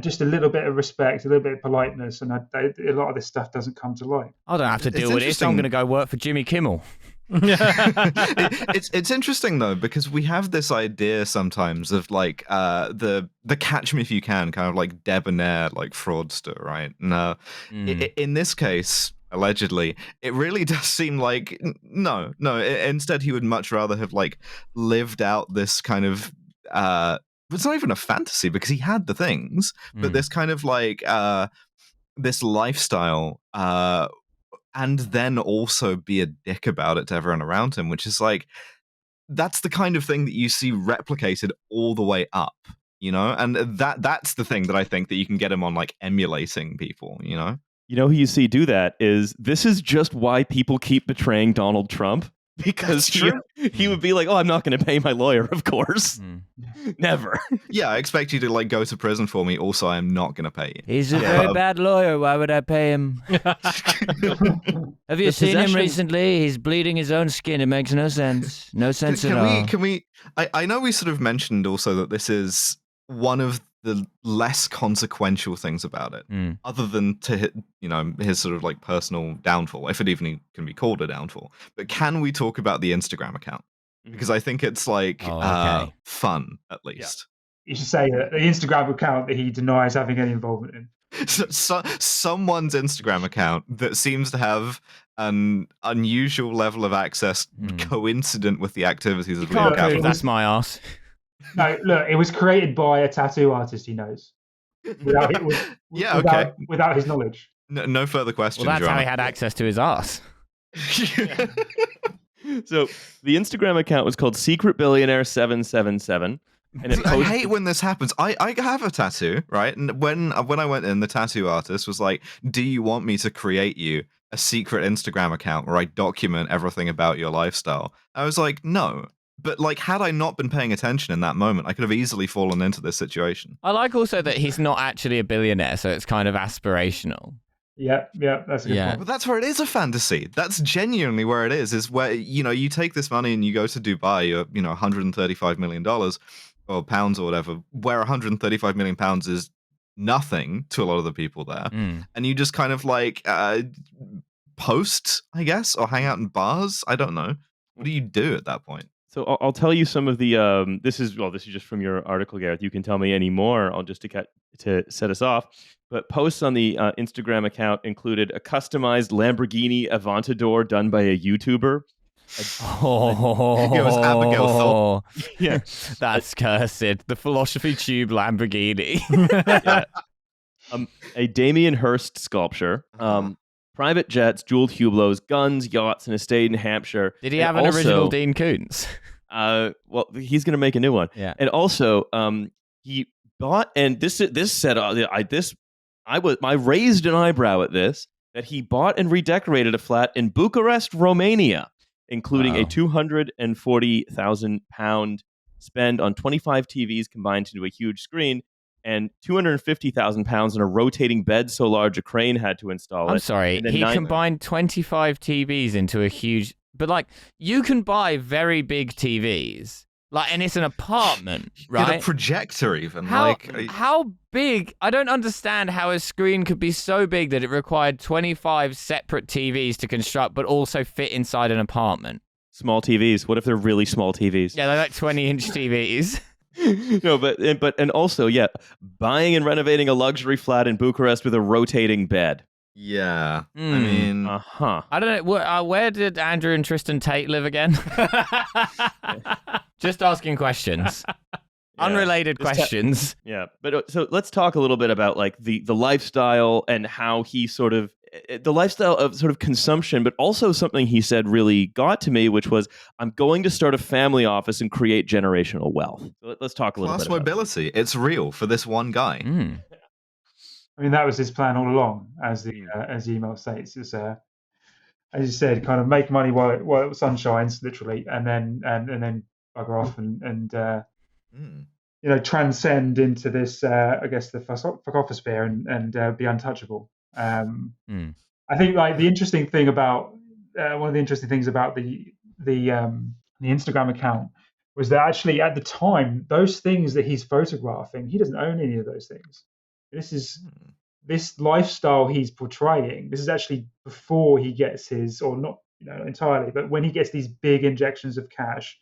just a little bit of respect, a little bit of politeness, and a lot of this stuff doesn't come to light.
I don't have to deal with this. I'm going to go work for Jimmy Kimmel.
It's interesting though, because we have this idea sometimes of like the catch me if you can kind of like debonair, like fraudster, right? No, in this case, allegedly, it really does seem like no. Instead, he would much rather have like lived out this kind of it's not even a fantasy because he had the things, but this kind of like this lifestyle. And then also be a dick about it to everyone around him, which is like, that's the kind of thing that you see replicated all the way up, and that's the thing that I think that you can get him on, like emulating people,
who you see do that this is just why people keep betraying Donald Trump, because he would be like, "Oh, I'm not going to pay my lawyer, of course." Never.
Yeah, I expect you to like go to prison for me. Also, I am not going to pay you.
He's a very bad lawyer. Why would I pay him? Have you seen him recently? He's bleeding his own skin. It makes no sense. No sense at all.
Can we? I know we sort of mentioned also that this is one of the less consequential things about it, other than to his sort of like personal downfall, if it even can be called a downfall. But can we talk about the Instagram account? Because I think it's like fun, at least.
Yeah. You should say that the Instagram account that he denies having any involvement in.
So, someone's Instagram account that seems to have an unusual level of access coincident with the activities of Liam Kavanaugh.
That's my ass.
No, look, it was created by a tattoo artist he knows. Without his knowledge.
No further questions.
Well, that's how he had access to his ass.
So the Instagram account was called Secret Billionaire 777. And it
I hate when this happens. I have a tattoo, right? And when I went in, the tattoo artist was like, "Do you want me to create you a secret Instagram account where I document everything about your lifestyle?" I was like, "No." But like, had I not been paying attention in that moment, I could have easily fallen into this situation.
I like also that he's not actually a billionaire, so it's kind of aspirational.
Yeah, that's a good point.
But that's where it is a fantasy. That's genuinely where it is where, you take this money and you go to Dubai, $135 million or pounds or whatever, where 135 million pounds is nothing to a lot of the people there. And you just kind of like post, I guess, or hang out in bars. I don't know. What do you do at that point?
So I'll tell you some of the. This is just from your article, Gareth. You can tell me any more. I'll just to set us off. But posts on the Instagram account included a customized Lamborghini Aventador done by a YouTuber.
It was Abigail Thorpe.
Yeah,
That's cursed. The philosophy tube Lamborghini.
yeah. A Damien Hirst sculpture. Private jets, jeweled Hublots, guns, yachts, an estate in Hampshire.
Did he have an original Dean Koontz?
Well, he's going to make a new one.
Yeah.
And also, he bought, and this said, I raised an eyebrow at this, that he bought and redecorated a flat in Bucharest, Romania, including a £240,000 spend on 25 TVs combined into a huge screen, and £250,000 on a rotating bed so large a crane had to install it.
I'm sorry, he combined 25 TVs into a huge... But, like, you can buy very big TVs, like, and it's an apartment, right?
Get a projector even.
How big? I don't understand how a screen could be so big that it required 25 separate TVs to construct, but also fit inside an apartment.
Small TVs. What if they're really small TVs?
Yeah, they're like 20-inch TVs.
No, but also, yeah, buying and renovating a luxury flat in Bucharest with a rotating bed.
Yeah, I mean,
I
don't know. Where did Andrew and Tristan Tate live again? Just asking questions. Unrelated questions.
Yeah, but so let's talk a little bit about like the lifestyle and how he sort of the lifestyle of sort of consumption, but also something he said really got to me, which was, I'm going to start a family office and create generational wealth. So let's talk a little bit
about
class
mobility. It's real for this one guy.
I mean, that was his plan all along, as the email states. Is as you said, kind of make money while the sun shines, literally, and then bugger off and transcend into this, I guess, the fuckosphere and be untouchable. I think like the interesting thing about one of the interesting things about the Instagram account was that actually at the time, those things that he's photographing, he doesn't own any of those things. This lifestyle he's portraying. This is actually before he gets his, or not, entirely, but when he gets these big injections of cash,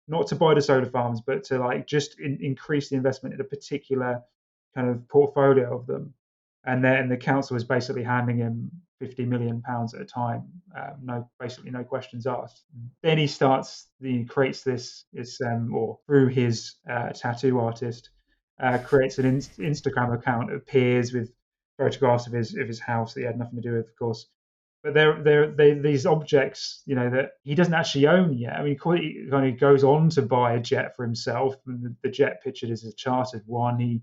not to buy the solar farms, but to like just increase the investment in a particular kind of portfolio of them. And then the council is basically handing him £50 million at a time, basically no questions asked. Then he creates this, or through his tattoo artist, creates an Instagram account of peers with photographs of his house that he had nothing to do with, of course. But they're these objects, that he doesn't actually own yet. I mean, he kind of goes on to buy a jet for himself, and the jet pictured as a chartered one. He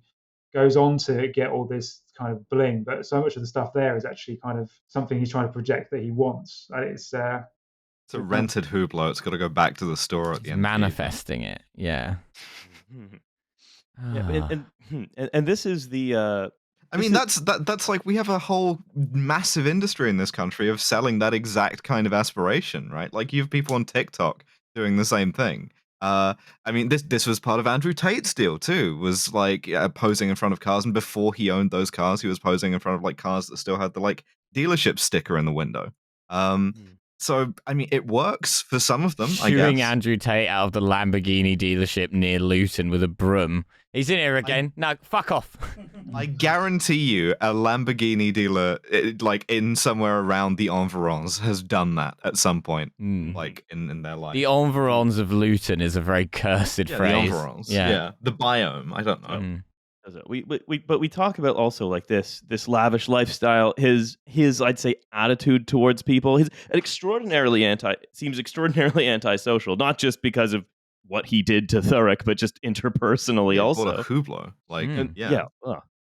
goes on to get all this kind of bling, but so much of the stuff there is actually kind of something he's trying to project that he wants. It's a
rented Hublot. It's got to go back to the store at the end.
Manifesting it, yeah.
And this is the.
I mean, that's like we have a whole massive industry in this country of selling that exact kind of aspiration, right? Like you have people on TikTok doing the same thing. I mean, this was part of Andrew Tate's deal too. Was like posing in front of cars, and before he owned those cars, he was posing in front of like cars that still had the like dealership sticker in the window. So I mean, it works for some of them.
Shooing Andrew Tate out of the Lamborghini dealership near Luton with a broom. He's in here again. No, fuck off.
I guarantee you, a Lamborghini dealer, like in somewhere around the Environs, has done that at some point, like in their life.
The Environs of Luton is a very cursed phrase.
The Environs. Yeah, the biome. I don't know.
But we talk about also like this lavish lifestyle, his I'd say attitude towards people. Seems extraordinarily antisocial, not just because of what he did to Thurrock, but just interpersonally also.
What a hublot. Like,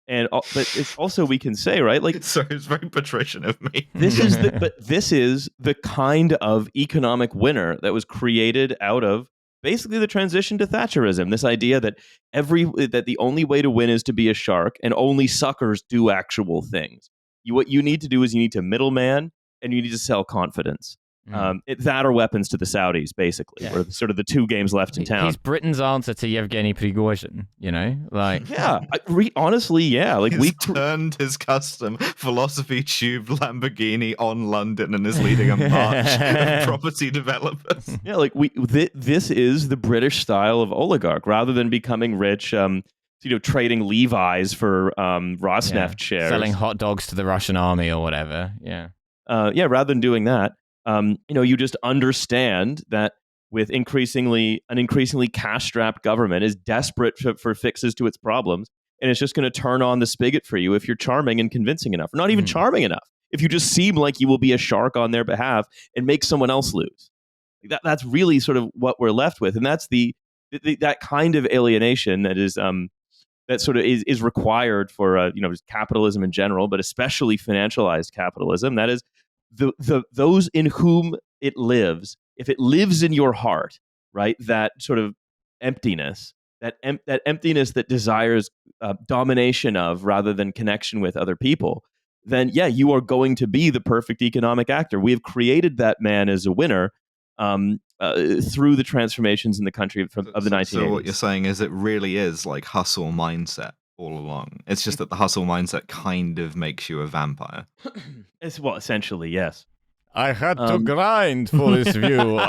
But it's also, we can say, right, like,
sorry, it's very patrician of me.
this is the kind of economic winner that was created out of basically the transition to Thatcherism. This idea that the only way to win is to be a shark, and only suckers do actual things. What you need to do is you need to middleman, and you need to sell confidence. That or weapons to the Saudis, basically, were sort of the two games left in town.
He's Britain's answer to Yevgeny Prigozhin, like.
Yeah, honestly, yeah. Like,
He's turned his custom philosophy tube Lamborghini on London and is leading a march of property developers.
Yeah, like this is the British style of oligarch. Rather than becoming rich, trading Levi's for Rosneft shares,
selling hot dogs to the Russian army or whatever. Yeah.
Rather than doing that. You just understand that with an increasingly cash-strapped government is desperate for fixes to its problems, and it's just going to turn on the spigot for you if you're charming and convincing enough, or not even charming enough. If you just seem like you will be a shark on their behalf and make someone else lose, that's really sort of what we're left with, and that's that kind of alienation that is that sort of is required for just capitalism in general, but especially financialized capitalism. That is. Those in whom it lives, if it lives in your heart, right, that sort of emptiness, that emptiness that desires domination of rather than connection with other people, then you are going to be the perfect economic actor. We have created that man as a winner through the transformations in the country of the 1980s.
So what you're saying is it really is like hustle mindset all along. It's just that the hustle mindset kind of makes you a vampire.
Essentially, yes.
I had to grind for this view.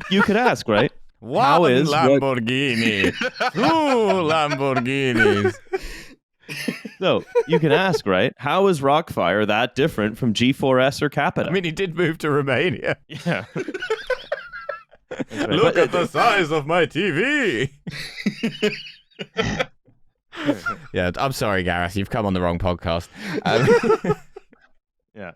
You could ask, right?
One Lamborghini, two Lamborghinis.
So you can ask, right? How is Rockfire that different from G4S or Capita?
I mean, he did move to Romania.
Yeah. Right.
Look at the size of my TV. Yeah, I'm sorry, Gareth. You've come on the wrong podcast.
Yeah,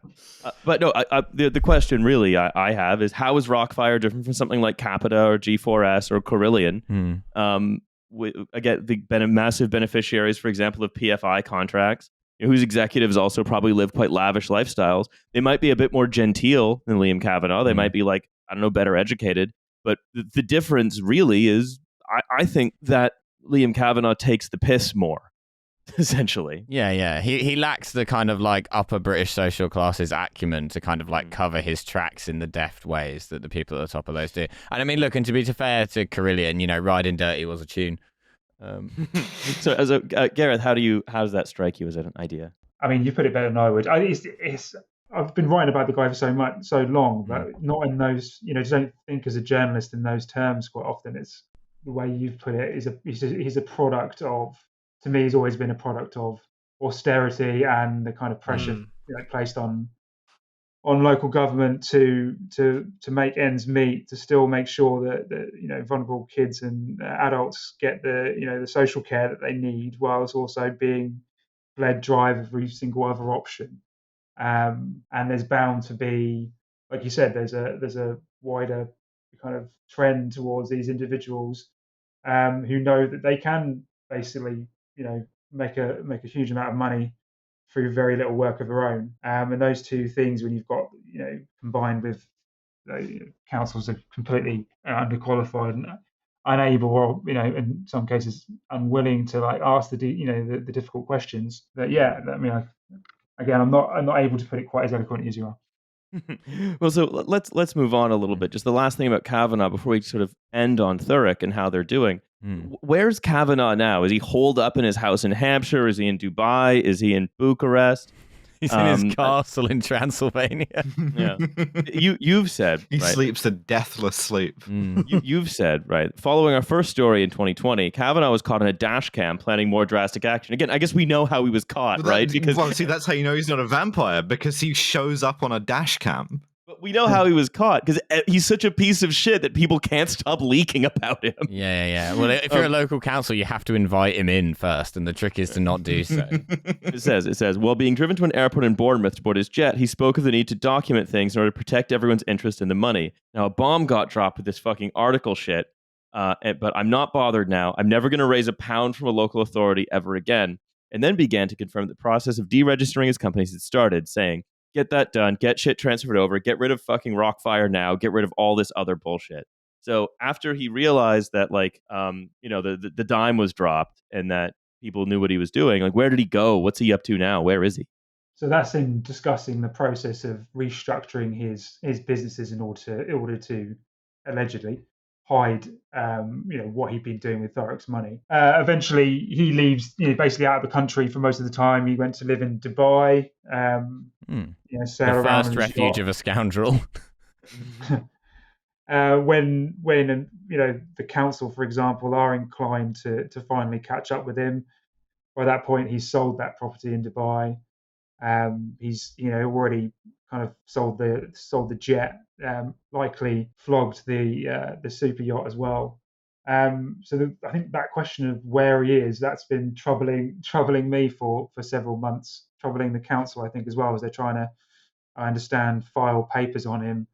but no. The question really I have is, how is Rockfire different from something like Capita or G4S or Carillion? Again, the massive beneficiaries, for example, of PFI contracts, whose executives also probably live quite lavish lifestyles. They might be a bit more genteel than Liam Kavanaugh. They might be better educated. But the difference really is, I think that Liam Kavanaugh takes the piss more, essentially.
Yeah. He lacks the kind of like upper British social classes acumen to kind of like cover his tracks in the deft ways that the people at the top of those do. And I mean, look, and to be fair to Carillion, Riding Dirty was a tune.
So, Gareth, how does that strike you as an idea?
I mean, you put it better than I would. I've been writing about the guy for so long, but not in those. Don't think as a journalist in those terms quite often. It's the way you've put it. He's a product of. To me, he's always been a product of austerity and the kind of pressure placed on local government to make ends meet, to still make sure that vulnerable kids and adults get the social care that they need, whilst also being bled dry of every single other option. And there's bound to be, like you said, there's a wider kind of trend towards these individuals who know that they can basically make a huge amount of money through very little work of their own. And those two things, when you've got combined with councils are completely underqualified and unable, or in some cases unwilling to ask the difficult questions. Again, I'm not able to put it quite as eloquently as you are.
Well, so let's move on a little bit. Just the last thing about Kavanaugh before we sort of end on Thurrock and how they're doing. Where's Kavanaugh now? Is he holed up in his house in Hampshire? Is he in Dubai? Is he in Bucharest?
He's in his castle in Transylvania.
Yeah, you've said
he
right?
sleeps a deathless sleep.
You've said, right, following our first story in 2020, Kavanaugh was caught on a dash cam planning more drastic action. Again, I guess we know how he was caught, right?
Because see, that's how you know he's not a vampire, because he shows up on a dash cam.
we know how he was caught because he's such a piece of shit that people can't stop leaking about him.
Yeah. Well, if you're a local council, you have to invite him in first, and the trick is to not do so.
It says, while being driven to an airport in Bournemouth to board his jet, he spoke of the need to document things in order to protect everyone's interest in the money. Now, a bomb got dropped with this fucking article shit, but I'm not bothered now. I'm never going to raise a pound from a local authority ever again. And then began to confirm the process of deregistering his companies had started, saying, get that done, get shit transferred over, get rid of fucking Rockfire now, get rid of all this other bullshit. So after he realized that, like, the dime was dropped and that people knew what he was doing, like, where did he go? What's he up to now? Where is he?
So that's him discussing the process of restructuring his businesses in order to allegedly hide, what he'd been doing with Thurrock's money. Eventually, he leaves, basically out of the country for most of the time. He went to live in Dubai. Sail
the
around
first refuge of a scoundrel.
When the council, for example, are inclined to finally catch up with him, by that point he's sold that property in Dubai. He's already kind of sold the jet, likely flogged the super yacht as well. I think that question of where he is, that's been troubling me for several months, troubling the council, I think, as well, as they're trying to, I understand, file papers on him,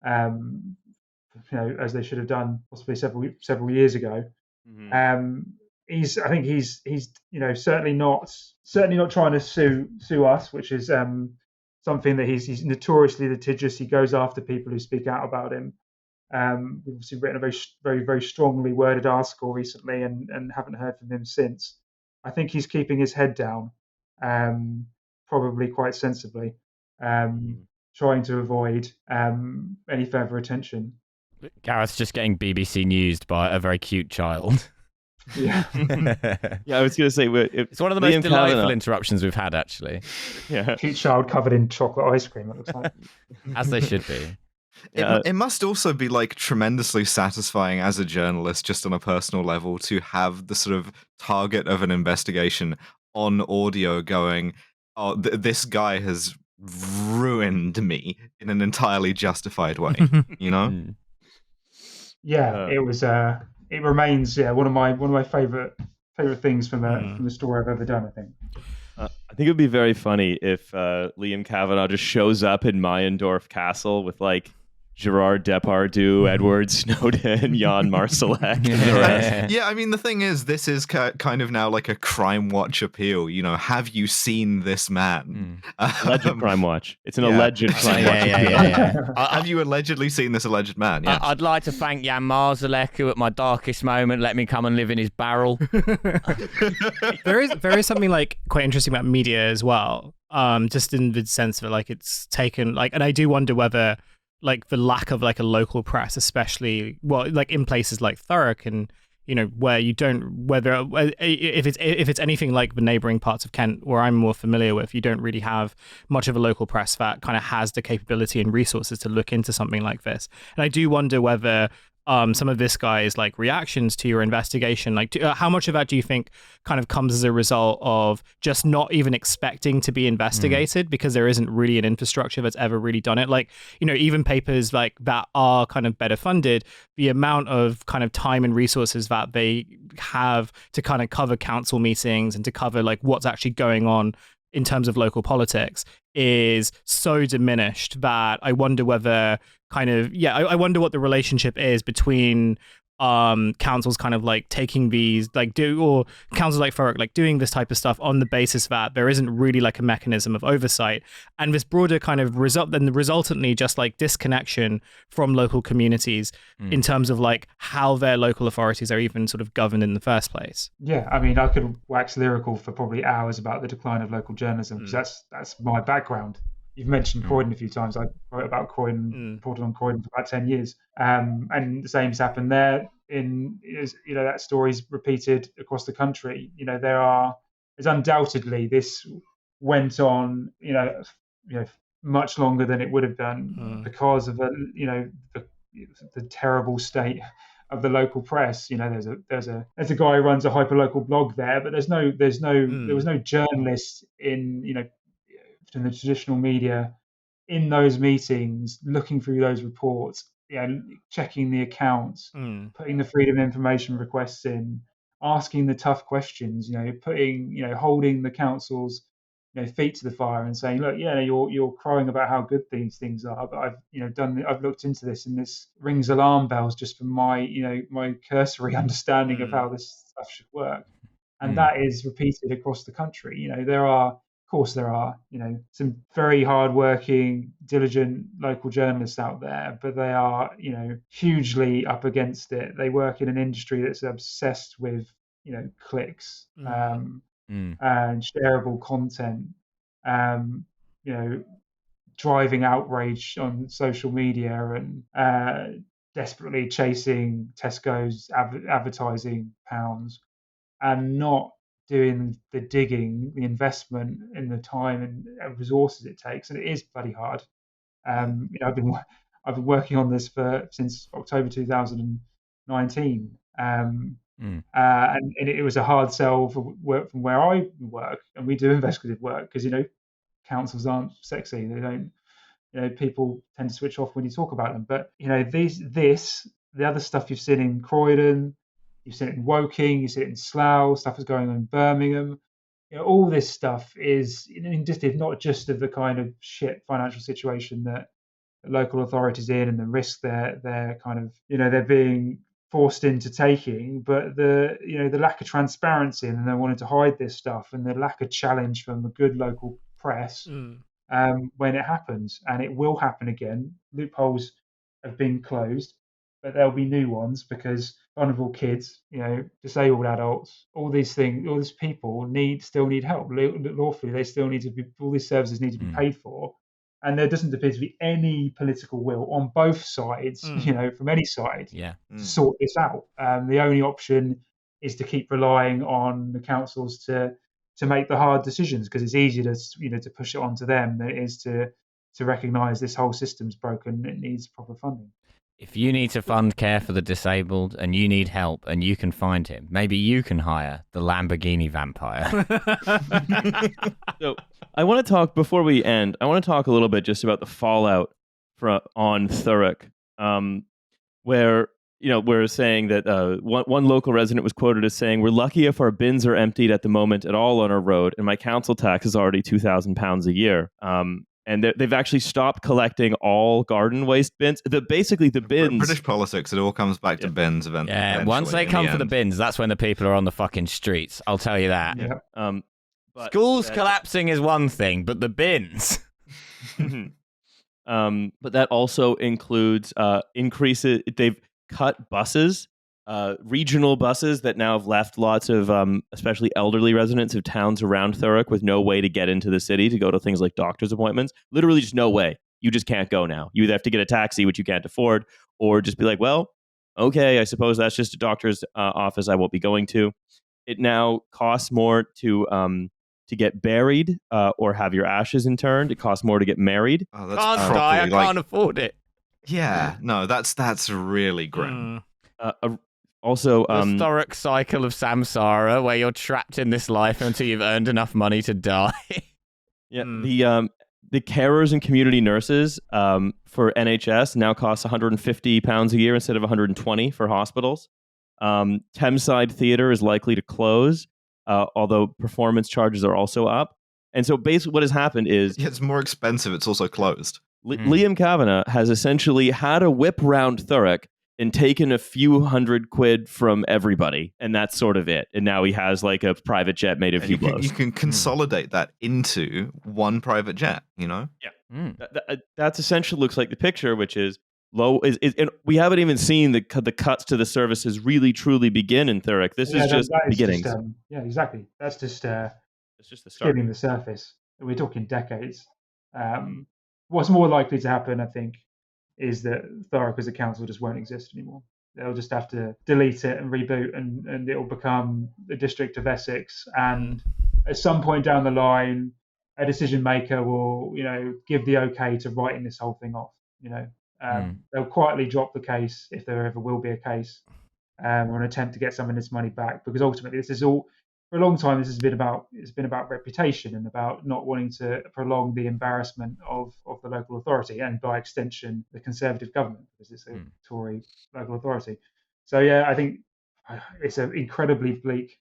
as they should have done possibly several years ago. Mm-hmm. He's certainly not trying to sue us, which is something that he's notoriously litigious. He goes after people who speak out about him. We've obviously written a very, very, very strongly worded article recently, and haven't heard from him since. I think he's keeping his head down, probably quite sensibly, trying to avoid any further attention.
Gareth's just getting BBC newsed by a very cute child.
Yeah.
Yeah, I was going to say,
it's one of the most delightful interruptions we've had, actually.
Yeah.
Cute child covered in chocolate ice cream, it looks like.
As they should be.
It must also be like tremendously satisfying as a journalist, just on a personal level, to have the sort of target of an investigation on audio going, oh, this guy has ruined me in an entirely justified way,
Yeah, it was. It remains, one of my favorite things from the story I've ever done, I think.
I think it would be very funny if Liam Kavanaugh just shows up in Meyendorff Castle with, like, Gerard Depardieu, Edward Snowden, Jan Marsalek, and the rest.
Yeah, I mean, the thing is, this is kind of now like a Crime Watch appeal. Have you seen this man?
Alleged Crime Watch. It's an alleged Crime Watch.
Yeah.
Have you allegedly seen this alleged man? Yes.
I'd like to thank Jan Marsalek, who at my darkest moment let me come and live in his barrel.
There is something, like, quite interesting about media as well. Just in the sense that, like, it's taken, like, and I do wonder whether, like, the lack of, like, a local press, especially, well, like, in places like Thurrock, and where you don't, whether if it's anything like the neighboring parts of Kent where I'm more familiar with, you don't really have much of a local press that kind of has the capability and resources to look into something like this. And I do wonder whether some of this guy's, like, reactions to your investigation, like, how much of that do you think kind of comes as a result of just not even expecting to be investigated because there isn't really an infrastructure that's ever really done it? Like, even papers like that are kind of better funded, the amount of kind of time and resources that they have to kind of cover council meetings and to cover, like, what's actually going on in terms of local politics is so diminished that I wonder whether I wonder what the relationship is between councils kind of, like, taking these, like, or councils like Thurrock, like, doing this type of stuff on the basis that there isn't really, like, a mechanism of oversight, and this broader kind of resultantly just, like, disconnection from local communities in terms of, like, how their local authorities are even sort of governed in the first place.
Yeah, I mean, I could wax lyrical for probably hours about the decline of local journalism, because that's my background. You've mentioned Croydon a few times. I wrote about Croydon, reported on Croydon for about 10 years. And the same's happened there. That story's repeated across the country. There's undoubtedly, this went on, much longer than it would have done because of the terrible state of the local press. There's a guy who runs a hyperlocal blog there, but there was no journalist in the traditional media in those meetings, looking through those reports, checking the accounts, putting the freedom of information requests in, asking the tough questions, holding the council's feet to the fire and saying, look, you're crowing about how good these things are, but I've looked into this, and this rings alarm bells just from my cursory understanding of how this stuff should work. And that is repeated across the country. There are some very hardworking, diligent local journalists out there, but they are, hugely up against it. They work in an industry that's obsessed with, clicks, and shareable content, driving outrage on social media, and desperately chasing Tesco's advertising pounds, and not doing the digging, the investment, and the time and resources it takes. And it is bloody hard. I've been working on this since October 2019, and it was a hard sell for work from where I work, and we do investigative work because councils aren't sexy. They don't. People tend to switch off when you talk about them. But the other stuff you've seen in Croydon, you've seen it in Woking, you've seen it in Slough, stuff is going on in Birmingham. All this stuff is indicative not just of the kind of shit financial situation that the local authorities in, and the risk they're kind of they're being forced into taking, but the lack of transparency, and they wanted to hide this stuff, and the lack of challenge from the good local press when it happens. And it will happen again. Loopholes have been closed, but there'll be new ones, because vulnerable kids, disabled adults, all these people still need help. Lawfully, they still need to be, all these services need to be paid for. And there doesn't appear to be any political will on both sides, from any side, to sort this out. The only option is to keep relying on the councils to make the hard decisions, because it's easier to push it onto them than it is to recognise this whole system's broken. It needs proper funding.
If you need to fund care for the disabled and you need help and you can find him, maybe you can hire the Lamborghini vampire.
So I want to talk, before we end, I want to talk a little bit just about the fallout on Thurrock, where we're saying that one local resident was quoted as saying, "We're lucky if our bins are emptied at the moment at all on our road, and my council tax is already £2,000 a year." And they've actually stopped collecting all garden waste bins. Basically, the bins.
British politics, it all comes back to bins eventually.
Yeah, once they come for the bins, that's when the people are on the fucking streets. I'll tell you that.
Yeah.
Schools collapsing is one thing, but the bins.
But that also includes increases. They've cut buses. Regional buses that now have left lots of, especially elderly residents of towns around Thurrock with no way to get into the city to go to things like doctor's appointments. Literally just no way. You just can't go now. You either have to get a taxi, which you can't afford, or just be like, well, okay, I suppose that's just a doctor's office I won't be going to. It now costs more to get buried or have your ashes interred. It costs more to get married.
Oh, that's
Can't die, I can't afford it.
Yeah, no, that's really grim.
Also,
the Thurrock cycle of samsara, where you're trapped in this life until you've earned enough money to die.
The carers and community nurses for NHS now cost £150 a year instead of $120 for hospitals. Thameside Theatre is likely to close, although performance charges are also up. And so basically what has happened is...
it's more expensive, it's also closed.
Liam Kavanaugh has essentially had a whip round Thurrock and taken a few £100 from everybody, and that's sort of it. And now he has like a private jet made of blows.
You can consolidate that into one private jet,
Yeah. That's essentially looks like the picture, which is low. And we haven't even seen the cuts to the services really truly begin in Thurrock. This is just beginnings.
Exactly. That's just
it's just the start.
Skimming the surface. We're talking decades. What's more likely to happen, I think, is that Thurrock as a council just won't exist anymore. They'll just have to delete it and reboot, and it'll become the District of Essex. And at some point down the line, a decision maker will, give the okay to writing this whole thing off. They'll quietly drop the case, if there ever will be a case, or an attempt to get some of this money back, because ultimately this is all, for a long time, this has been about reputation and about not wanting to prolong the embarrassment of the local authority and by extension the Conservative government because it's a Tory local authority. So yeah, I think it's an incredibly bleak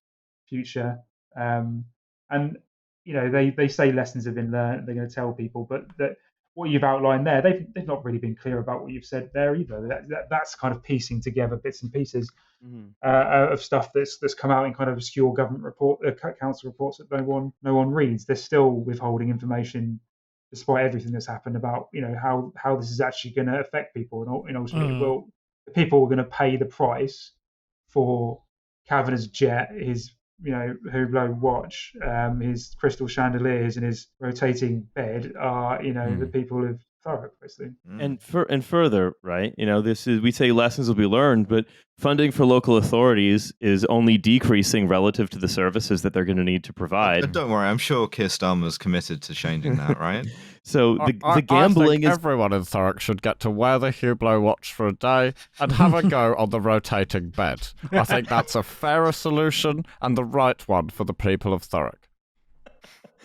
future. And they say lessons have been learned. They're going to tell people, but that what you've outlined there, they've not really been clear about what you've said there either. That's kind of piecing together bits and pieces of stuff that's come out in kind of obscure government council reports that no one reads. They're still withholding information despite everything that's happened about how this is actually going to affect people, and ultimately the people are going to pay the price for Kavanagh's jet, his Hublot watch, his crystal chandeliers, and his rotating bed are the people of Thurrock, basically.
And further, right? We say lessons will be learned, but funding for local authorities is only decreasing relative to the services that they're going to need to provide.
Don't worry, I'm sure Keir Starmer's committed to changing that, right?
So the gambling
I think everyone in Thurrock should get to wear the Hublot watch for a day and have a go on the rotating bed. I think that's a fairer solution and the right one for the people of Thurrock.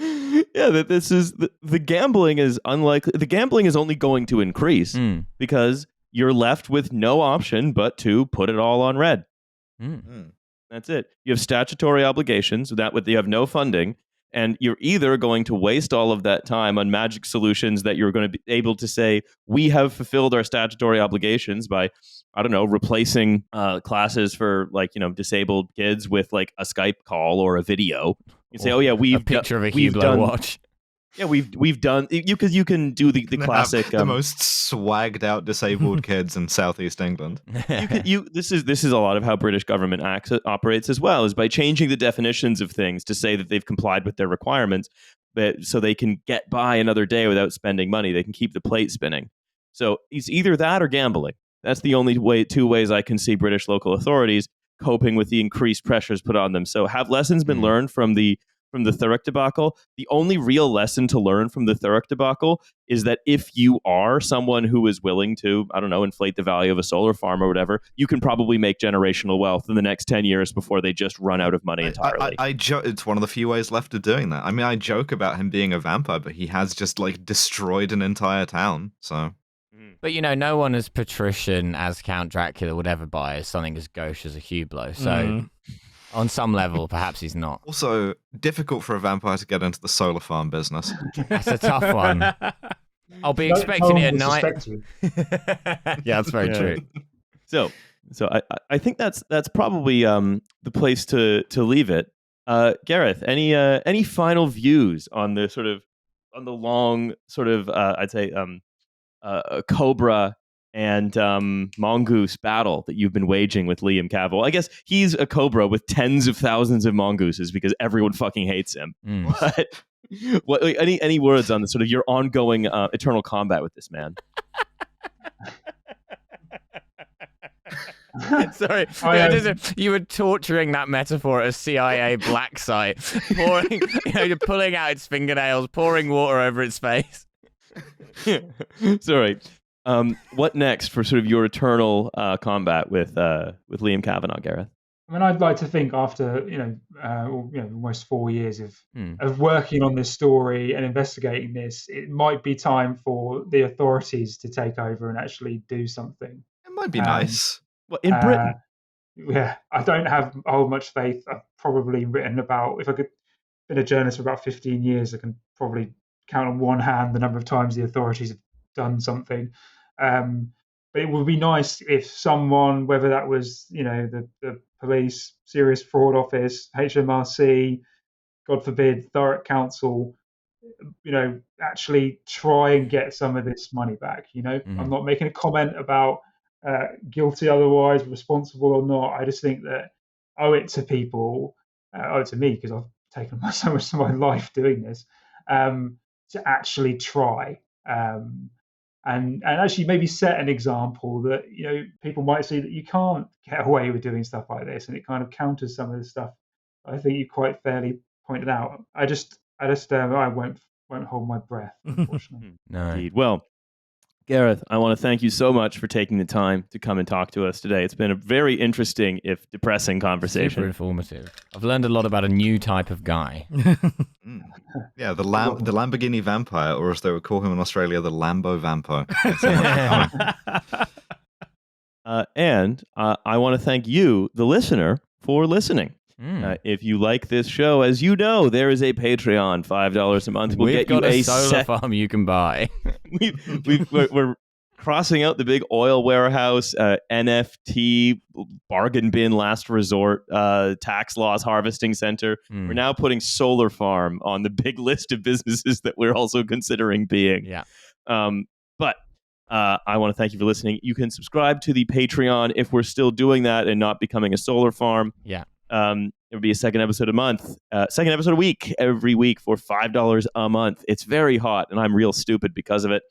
Yeah, that this is the gambling is unlikely. The gambling is only going to increase because you're left with no option but to put it all on red. That's it. You have statutory obligations you have no funding, and you're either going to waste all of that time on magic solutions that you're going to be able to say we have fulfilled our statutory obligations by, I don't know, replacing classes for disabled kids with like a Skype call or a video. You say, oh yeah, we've
a picture of a
we've
Hublot
done
watch.
Yeah, we've done because you can do the classic
the most swagged out disabled kids in southeast England.
This is a lot of how British government operates as well, is by changing the definitions of things to say that they've complied with their requirements, but so they can get by another day without spending money. They can keep the plate spinning. So it's either that or gambling. That's the only two ways I can see British local authorities coping with the increased pressures put on them. So have lessons been learned from the Thurrock debacle? The only real lesson to learn from the Thurrock debacle is that if you are someone who is willing to, I don't know, inflate the value of a solar farm or whatever, you can probably make generational wealth in the next 10 years before they just run out of money entirely.
It's one of the few ways left of doing that. I mean, I joke about him being a vampire, but he has just destroyed an entire town, so...
But no one as patrician as Count Dracula would ever buy something as gauche as a Hublot. So on some level, perhaps he's not.
Also, difficult for a vampire to get into the solar farm business.
That's a tough one. I'll be expecting it at night. Yeah, that's very true.
So I think that's probably the place to leave it. Gareth, any final views on the long I'd say Cobra and mongoose battle that you've been waging with Liam Kavanaugh? I guess he's a cobra with tens of thousands of mongooses because everyone fucking hates him. But any words on the your ongoing eternal combat with this man?
Sorry, you were torturing that metaphor at a CIA black site, pouring, pulling out its fingernails, pouring water over its face.
Sorry. What next for your eternal combat with Liam Kavanaugh, Gareth?
I mean, I'd like to think after almost 4 years of working on this story and investigating this, it might be time for the authorities to take over and actually do something.
It might be nice.
Well, in Britain.
Yeah, I don't have much faith. I've probably written about, if I could been a journalist for about 15 years, I can probably count on one hand the number of times the authorities have done something. But it would be nice if someone, whether that was the police, Serious Fraud Office, HMRC, God forbid, Thurrock Council, actually try and get some of this money back. I'm not making a comment about guilty otherwise, responsible or not. I just think that owe it to people, owe it to me because I've taken so much of my life doing this, to actually try and actually maybe set an example that people might see that you can't get away with doing stuff like this, and it kind of counters some of the stuff I think you quite fairly pointed out. I won't hold my breath, unfortunately.
No.
Indeed. Well, Gareth, I want to thank you so much for taking the time to come and talk to us today. It's been a very interesting, if depressing, conversation.
Super informative. I've learned a lot about a new type of guy.
Yeah, the Lamborghini vampire, or as they would call him in Australia, the Lambo Vampo.
And I want to thank you, the listener, for listening. If you like this show, as you know, there is a Patreon, $5 a month.
We've got a solar farm you can buy.
We're crossing out the big oil warehouse, NFT, bargain bin, last resort, tax loss harvesting center. We're now putting solar farm on the big list of businesses that we're also considering being.
Yeah.
But I want to thank you for listening. You can subscribe to the Patreon if we're still doing that and not becoming a solar farm.
Yeah.
It would be a second episode a week, every week for $5 a month. It's very hot, and I'm real stupid because of it.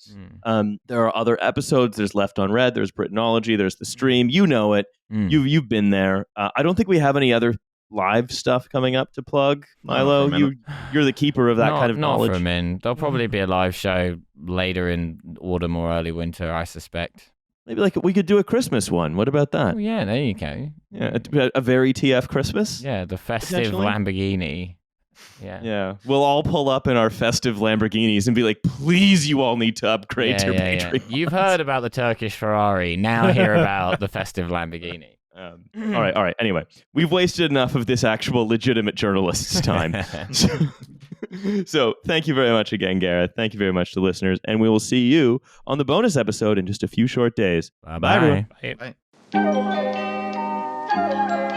There are other episodes. There's Left on Red. There's Britanology. There's the stream. You know it. You've been there. I don't think we have any other live stuff coming up to plug. Milo, you're the keeper of that kind of knowledge.
Not for a minute. There'll probably be a live show later in autumn or early winter, I suspect.
Maybe we could do a Christmas one. What about that?
Oh, yeah, there you go.
Yeah, a very TF Christmas.
Yeah, the festive Lamborghini.
Yeah. We'll all pull up in our festive Lamborghinis and be like, please, you all need to upgrade to Patreon.
Yeah. You've heard about the Turkish Ferrari. Now hear about the festive Lamborghini.
All right. Anyway, we've wasted enough of this actual legitimate journalist's time. So thank you very much again, Gareth. Thank you very much to listeners. And we will see you on the bonus episode in just a few short days.
Bye, everyone.
Bye.
Bye.